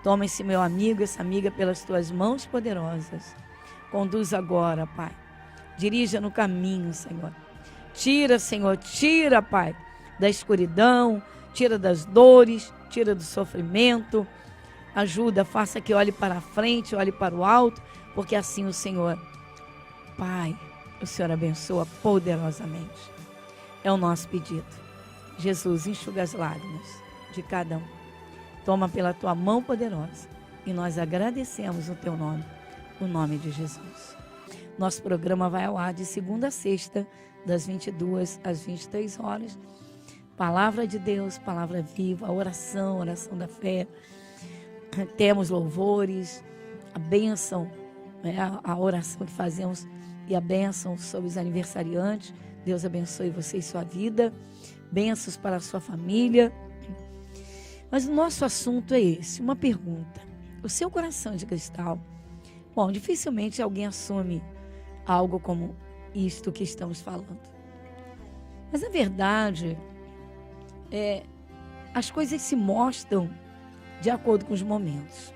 Toma esse meu amigo, essa amiga pelas tuas mãos poderosas. Conduz agora, Pai. Dirija no caminho, Senhor. Tira, Senhor, tira, Pai, da escuridão, tira das dores, tira do sofrimento. Ajuda, faça que olhe para a frente, olhe para o alto, porque assim o Senhor, Pai, o Senhor abençoa poderosamente. É o nosso pedido. Jesus, enxuga as lágrimas de cada um. Toma pela Tua mão poderosa e nós agradecemos o Teu nome, o nome de Jesus. Nosso programa vai ao ar de segunda a sexta, das 22 às 23 horas. Palavra de Deus, palavra viva, oração, oração da fé. Temos louvores, a bênção, a oração que fazemos e a bênção sobre os aniversariantes. Deus abençoe você e sua vida. Bênçãos para a sua família. Mas o nosso assunto é esse, uma pergunta. O seu coração é de cristal? Bom, dificilmente alguém assume algo como isto que estamos falando. Mas a verdade é, as coisas se mostram de acordo com os momentos.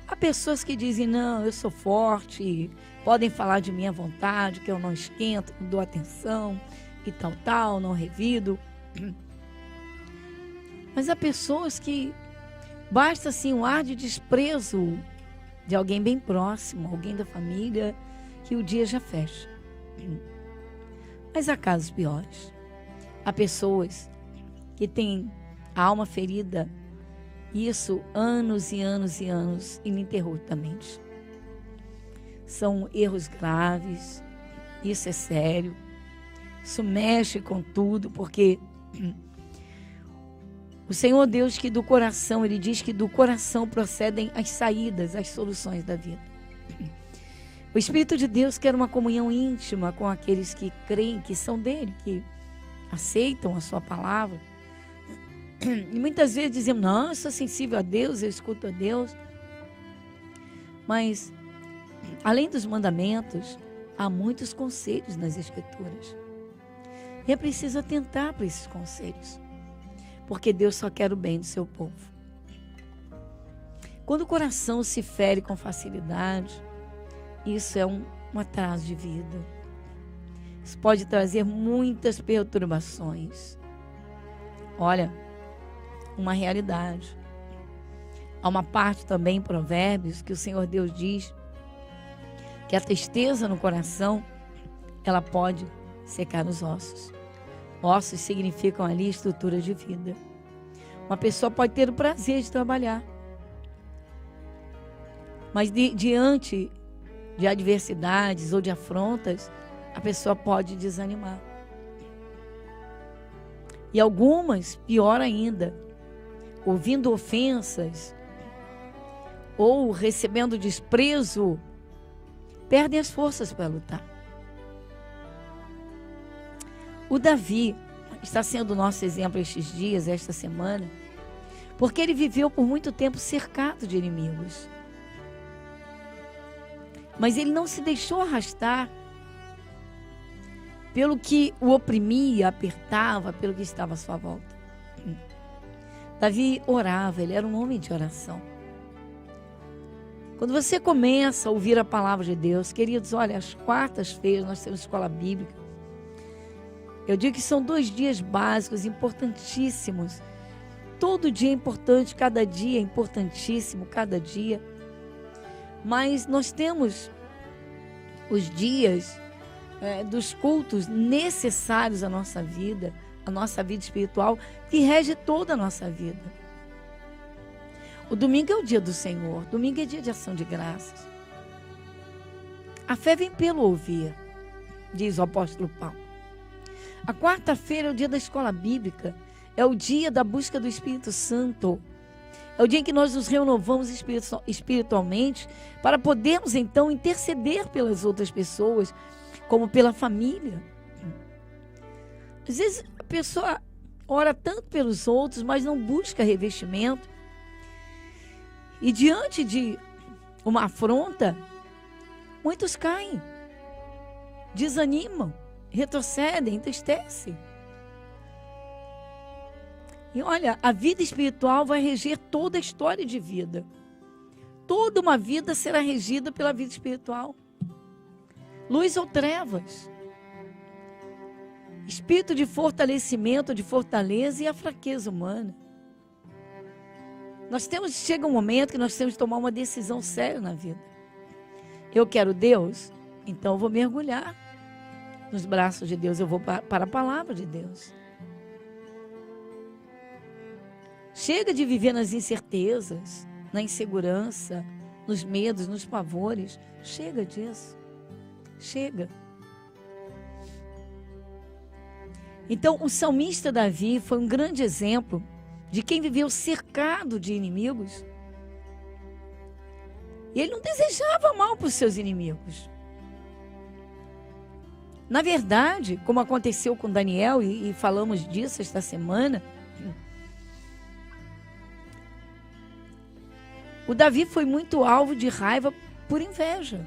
Há pessoas que dizem, não, eu sou forte, podem falar de mim à vontade, que eu não esquento, não dou atenção e tal, não revido. Mas há pessoas que basta assim um ar de desprezo de alguém bem próximo, alguém da família, que o dia já fecha. Mas há casos piores. Há pessoas que têm a alma ferida, isso anos e anos e anos ininterruptamente. São erros graves, isso é sério, isso mexe com tudo, porque o Senhor Deus que do coração, Ele diz que do coração procedem as saídas, as soluções da vida. O Espírito de Deus quer uma comunhão íntima com aqueles que creem, que são dele, que aceitam a sua palavra. E muitas vezes dizemos, não, eu sou sensível a Deus, eu escuto a Deus. Mas, além dos mandamentos, há muitos conselhos nas Escrituras. E é preciso atentar para esses conselhos, porque Deus só quer o bem do seu povo. Quando o coração se fere com facilidade, isso é um atraso de vida. Isso pode trazer muitas perturbações. Olha, uma realidade. Há uma parte também em Provérbios que o Senhor Deus diz que a tristeza no coração, ela pode secar os ossos. Ossos significam ali estrutura de vida. Uma pessoa pode ter o prazer de trabalhar, mas diante de adversidades ou de afrontas, a pessoa pode desanimar. E algumas, pior ainda, ouvindo ofensas ou recebendo desprezo, perdem as forças para lutar. O Davi está sendo o nosso exemplo estes dias, esta semana, porque ele viveu por muito tempo cercado de inimigos. Mas ele não se deixou arrastar pelo que o oprimia, apertava, pelo que estava à sua volta. Davi orava, ele era um homem de oração. Quando você começa a ouvir a palavra de Deus, queridos, olha, às quartas-feiras nós temos escola bíblica. Eu digo que são 2 dias básicos, importantíssimos. Todo dia é importante, cada dia é importantíssimo, cada dia. Mas nós temos os dias dos cultos necessários à nossa vida espiritual, que rege toda a nossa vida. O domingo é o dia do Senhor, domingo é dia de ação de graças. A fé vem pelo ouvir, diz o apóstolo Paulo. A quarta-feira é o dia da escola bíblica, é o dia da busca do Espírito Santo. É o dia em que nós nos renovamos espiritualmente para podermos então interceder pelas outras pessoas, como pela família. Às vezes a pessoa ora tanto pelos outros, mas não busca revestimento. E diante de uma afronta, muitos caem, desanimam, retrocedem, entristecem. E olha, a vida espiritual vai reger toda a história de vida. Toda uma vida será regida pela vida espiritual. Luz ou trevas. Espírito de fortalecimento, de fortaleza e a fraqueza humana. Chega um momento que nós temos que tomar uma decisão séria na vida. Eu quero Deus, então eu vou mergulhar nos braços de Deus, eu vou para a palavra de Deus. Chega de viver nas incertezas, na insegurança, nos medos, nos pavores. Chega disso. Chega. Então, o salmista Davi foi um grande exemplo de quem viveu cercado de inimigos. E ele não desejava mal para os seus inimigos. Na verdade, como aconteceu com Daniel, e falamos disso esta semana, o Davi foi muito alvo de raiva por inveja.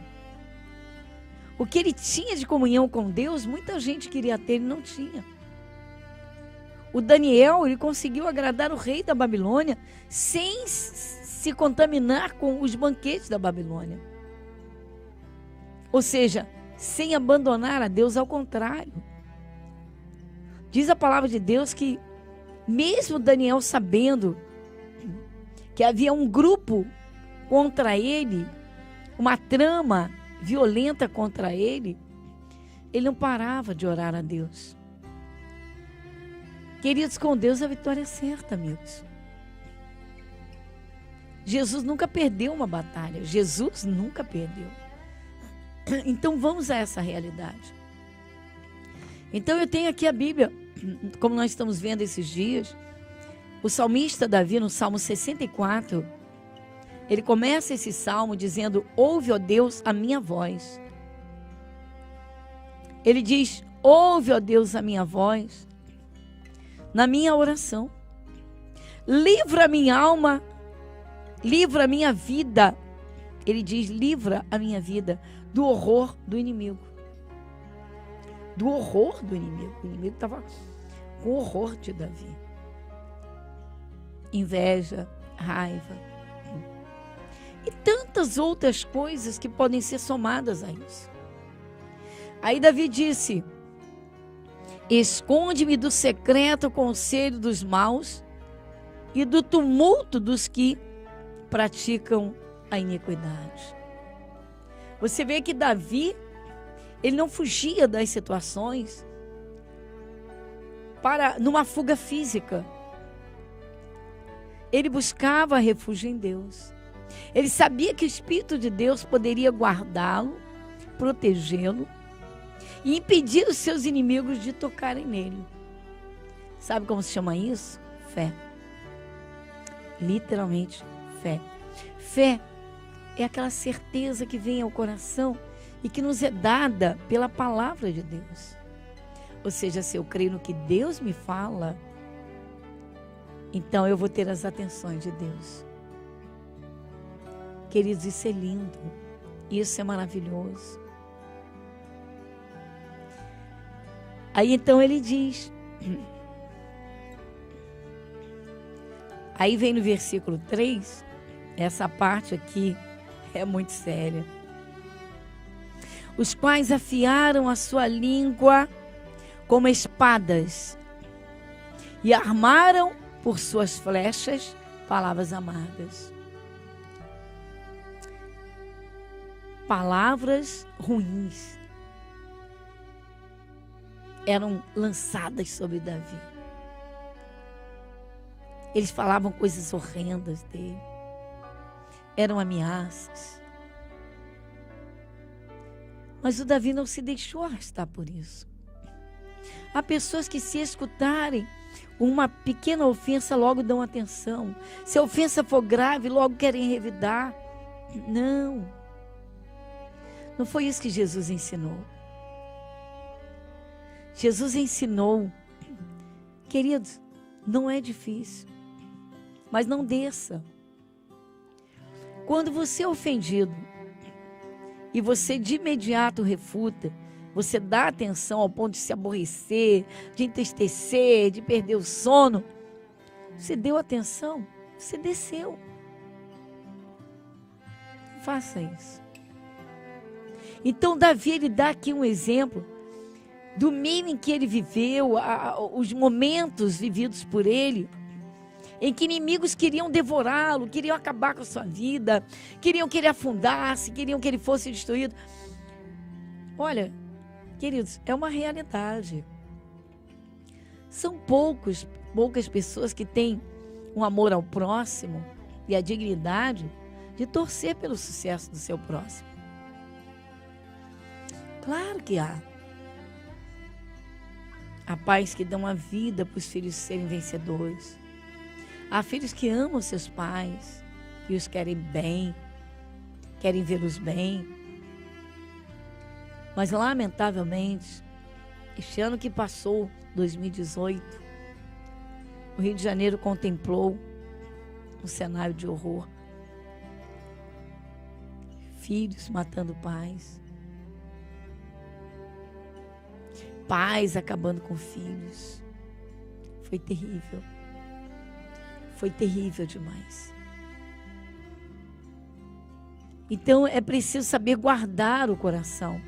O que ele tinha de comunhão com Deus, muita gente queria ter e não tinha. O Daniel, ele conseguiu agradar o rei da Babilônia sem se contaminar com os banquetes da Babilônia. Ou seja, sem abandonar a Deus, ao contrário. Diz a palavra de Deus que mesmo Daniel sabendo que havia um grupo contra ele, uma trama violenta contra ele, ele não parava de orar a Deus. Queridos, com Deus a vitória é certa, amigos. Jesus nunca perdeu uma batalha. Jesus nunca perdeu. Então vamos a essa realidade. Então eu tenho aqui a Bíblia, como nós estamos vendo esses dias, o salmista Davi, no Salmo 64, ele começa esse salmo dizendo: ouve, ó Deus, a minha voz. Ele diz: ouve, ó Deus, a minha voz na minha oração. Livra a minha alma, livra a minha vida. Ele diz: livra a minha vida do horror do inimigo. do horror do inimigo. O inimigo estava com horror de Davi. Inveja, raiva. E tantas outras coisas que podem ser somadas a isso. Aí Davi disse: esconde-me do secreto conselho dos maus e do tumulto dos que praticam a iniquidade. Você vê que Davi, ele não fugia das situações numa fuga física. Ele buscava refúgio em Deus. Ele sabia que o Espírito de Deus poderia guardá-lo, protegê-lo e impedir os seus inimigos de tocarem nele. Sabe como se chama isso? Fé. Literalmente, fé. Fé é aquela certeza que vem ao coração e que nos é dada pela palavra de Deus. Ou seja, se eu creio no que Deus me fala, então eu vou ter as atenções de Deus. Queridos, isso é lindo. Isso é maravilhoso. Aí então ele diz. Aí vem no versículo 3, essa parte aqui é muito séria. Os quais afiaram a sua língua como espadas e armaram por suas flechas palavras amargas. Palavras ruins eram lançadas sobre Davi. Eles falavam coisas horrendas dele. Eram ameaças. Mas o Davi não se deixou arrastar por isso. Há pessoas que, se escutarem uma pequena ofensa, logo dão atenção. Se a ofensa for grave, logo querem revidar. Não. Não foi isso que Jesus ensinou. Jesus ensinou, queridos, não é difícil, mas não desça. Quando você é ofendido e você de imediato refuta, você dá atenção ao ponto de se aborrecer, de entristecer, de perder o sono, você deu atenção, você desceu. Faça isso. Então Davi, ele dá aqui um exemplo do meio em que ele viveu, os momentos vividos por ele, em que inimigos queriam devorá-lo, queriam acabar com a sua vida, queriam que ele afundasse, queriam que ele fosse destruído. Olha, queridos, é uma realidade. São poucas pessoas que têm um amor ao próximo e a dignidade de torcer pelo sucesso do seu próximo. Claro que há. Há pais que dão a vida para os filhos serem vencedores. Há filhos que amam seus pais e os querem bem, querem vê-los bem. Mas, lamentavelmente, este ano que passou, 2018, o Rio de Janeiro contemplou um cenário de horror. Filhos matando pais. Pais acabando com filhos. Foi terrível. Foi terrível demais. Então é preciso saber guardar o coração.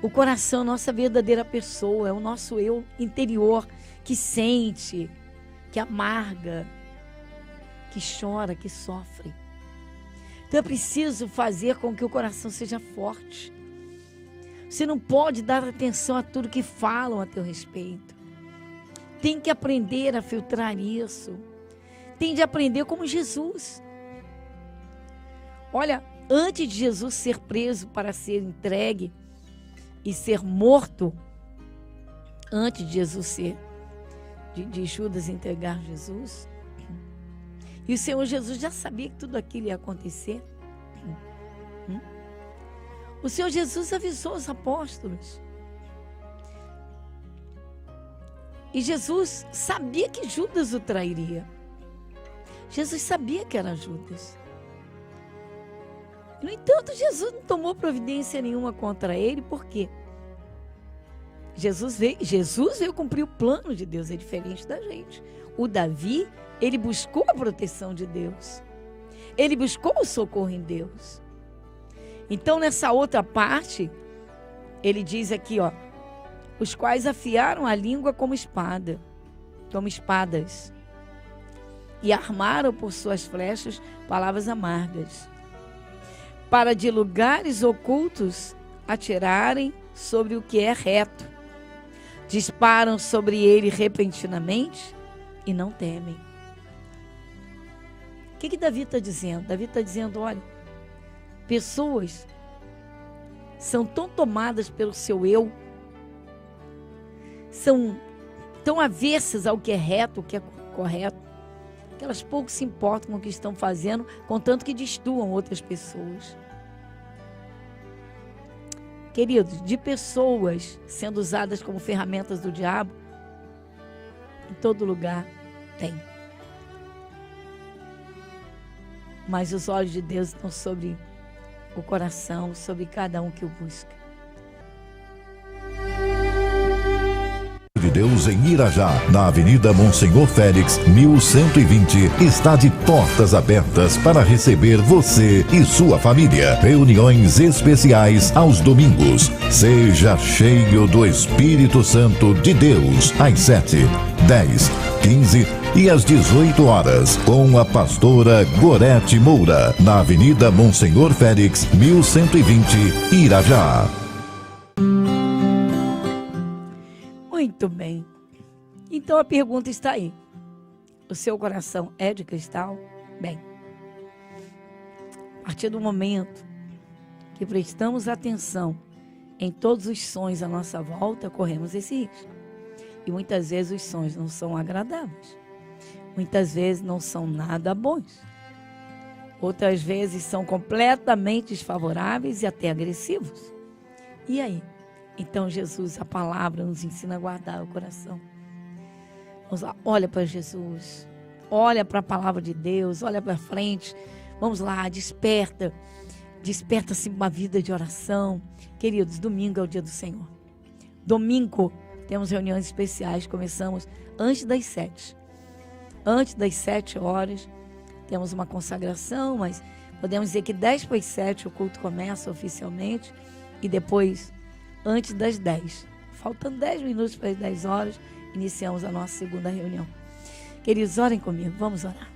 O coração é a nossa verdadeira pessoa, é o nosso eu interior que sente, que amarga, que chora, que sofre. Então é preciso fazer com que o coração seja forte. Você não pode dar atenção a tudo que falam a teu respeito. Tem que aprender a filtrar isso. Tem de aprender como Jesus. Olha, antes de Jesus ser preso para ser entregue e ser morto, antes de Jesus de Judas entregar Jesus, e o Senhor Jesus já sabia que tudo aquilo ia acontecer. O Senhor Jesus avisou os apóstolos. E Jesus sabia que Judas o trairia. Jesus sabia que era Judas. No entanto, Jesus não tomou providência nenhuma contra ele. Por quê? Jesus veio cumprir o plano de Deus, é diferente da gente. O Davi, ele buscou a proteção de Deus. Ele buscou o socorro em Deus. Então, nessa outra parte, ele diz aqui, ó, os quais afiaram a língua como espada, como espadas, e armaram por suas flechas palavras amargas, para de lugares ocultos atirarem sobre o que é reto. Disparam sobre ele repentinamente e não temem. O que Davi está dizendo? Davi está dizendo, olha, pessoas são tão tomadas pelo seu eu, são tão avessas ao que é reto, o que é correto, que elas pouco se importam com o que estão fazendo, contanto que destruam outras pessoas. Queridos, de pessoas sendo usadas como ferramentas do diabo, em todo lugar tem. Mas os olhos de Deus estão sobre o coração, sobre cada um que o busca. De Deus em Irajá, na Avenida Monsenhor Félix, 1120, está de portas abertas para receber você e sua família. Reuniões especiais aos domingos. Seja cheio do Espírito Santo de Deus, às 7, 10, 15 e às 18 horas, com a pastora Gorete Moura, na Avenida Monsenhor Félix, 1120, Irajá. Muito bem. Então a pergunta está aí. O seu coração é de cristal? Bem, a partir do momento que prestamos atenção em todos os sons à nossa volta, corremos esse risco. E muitas vezes os sons não são agradáveis. Muitas vezes não são nada bons. Outras vezes são completamente desfavoráveis e até agressivos. E aí? Então Jesus, a palavra, nos ensina a guardar o coração. Vamos lá, olha para Jesus, olha para a palavra de Deus, olha para frente. Vamos lá, desperta. Desperta-se uma vida de oração. Queridos, domingo é o dia do Senhor. Domingo temos reuniões especiais, começamos antes das 7. Antes das 7 horas, temos uma consagração, mas podemos dizer que 10 para as 7 o culto começa oficialmente e depois, antes das 10, faltando 10 minutos para as 10 horas, iniciamos a nossa segunda reunião. Queridos, orem comigo, vamos orar.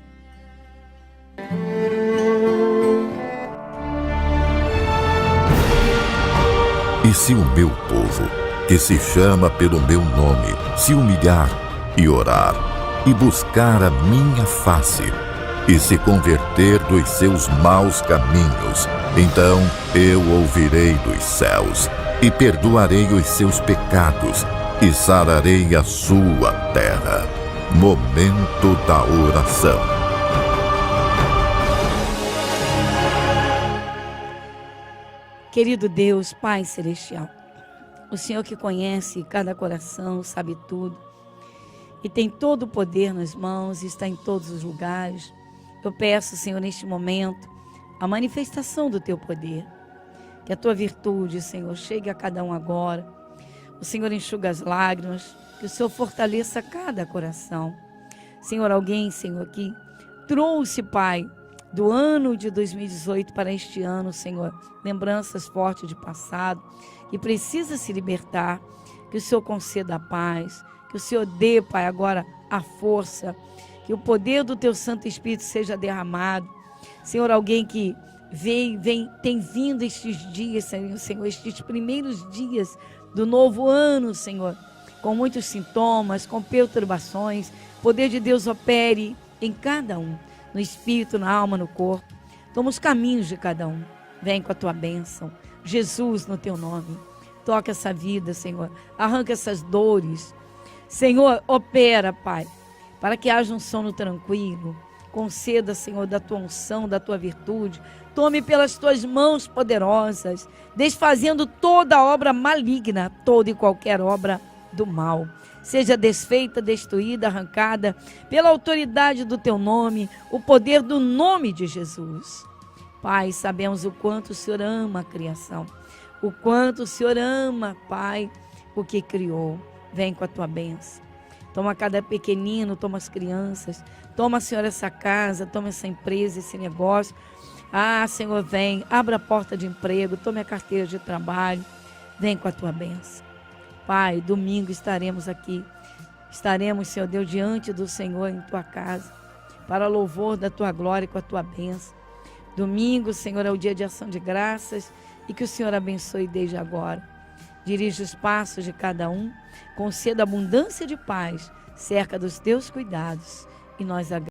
E se o meu povo, que se chama pelo meu nome, se humilhar e orar, e buscar a minha face, e se converter dos seus maus caminhos, então eu ouvirei dos céus, e perdoarei os seus pecados, e sararei a sua terra. Momento da oração. Querido Deus, Pai Celestial, o Senhor que conhece cada coração, sabe tudo, e tem todo o poder nas mãos, e está em todos os lugares. Eu peço, Senhor, neste momento, a manifestação do Teu poder. Que a Tua virtude, Senhor, chegue a cada um agora. O Senhor enxuga as lágrimas, que o Senhor fortaleça cada coração. Senhor, alguém, Senhor, que trouxe, Pai, do ano de 2018 para este ano, Senhor, lembranças fortes de passado, que precisa se libertar, que o Senhor conceda a paz, que o Senhor dê, Pai, agora a força, que o poder do Teu Santo Espírito seja derramado. Senhor, alguém que tem vindo estes dias, Senhor, estes primeiros dias do novo ano, Senhor, com muitos sintomas, com perturbações, o poder de Deus opere em cada um, no espírito, na alma, no corpo. Toma os caminhos de cada um. Vem com a Tua bênção. Jesus, no Teu nome. Toca essa vida, Senhor. Arranca essas dores. Senhor, opera, Pai, para que haja um sono tranquilo. Conceda, Senhor, da Tua unção, da Tua virtude. Tome pelas Tuas mãos poderosas, desfazendo toda obra maligna, toda e qualquer obra do mal. Seja desfeita, destruída, arrancada, pela autoridade do Teu nome, o poder do nome de Jesus. Pai, sabemos o quanto o Senhor ama a criação, o quanto o Senhor ama, Pai, o que criou. Vem com a tua bênção. Toma cada pequenino, toma as crianças, toma, Senhor, essa casa, toma essa empresa, esse negócio. Ah, Senhor, vem, abra a porta de emprego, tome a carteira de trabalho, vem com a tua bênção. Pai, domingo estaremos aqui, estaremos, Senhor Deus, diante do Senhor em tua casa, para louvor da tua glória e com a tua bênção. Domingo, Senhor, é o dia de ação de graças e que o Senhor abençoe desde agora. Dirige os passos de cada um, conceda abundância de paz, cerca dos teus cuidados e nós agradecemos.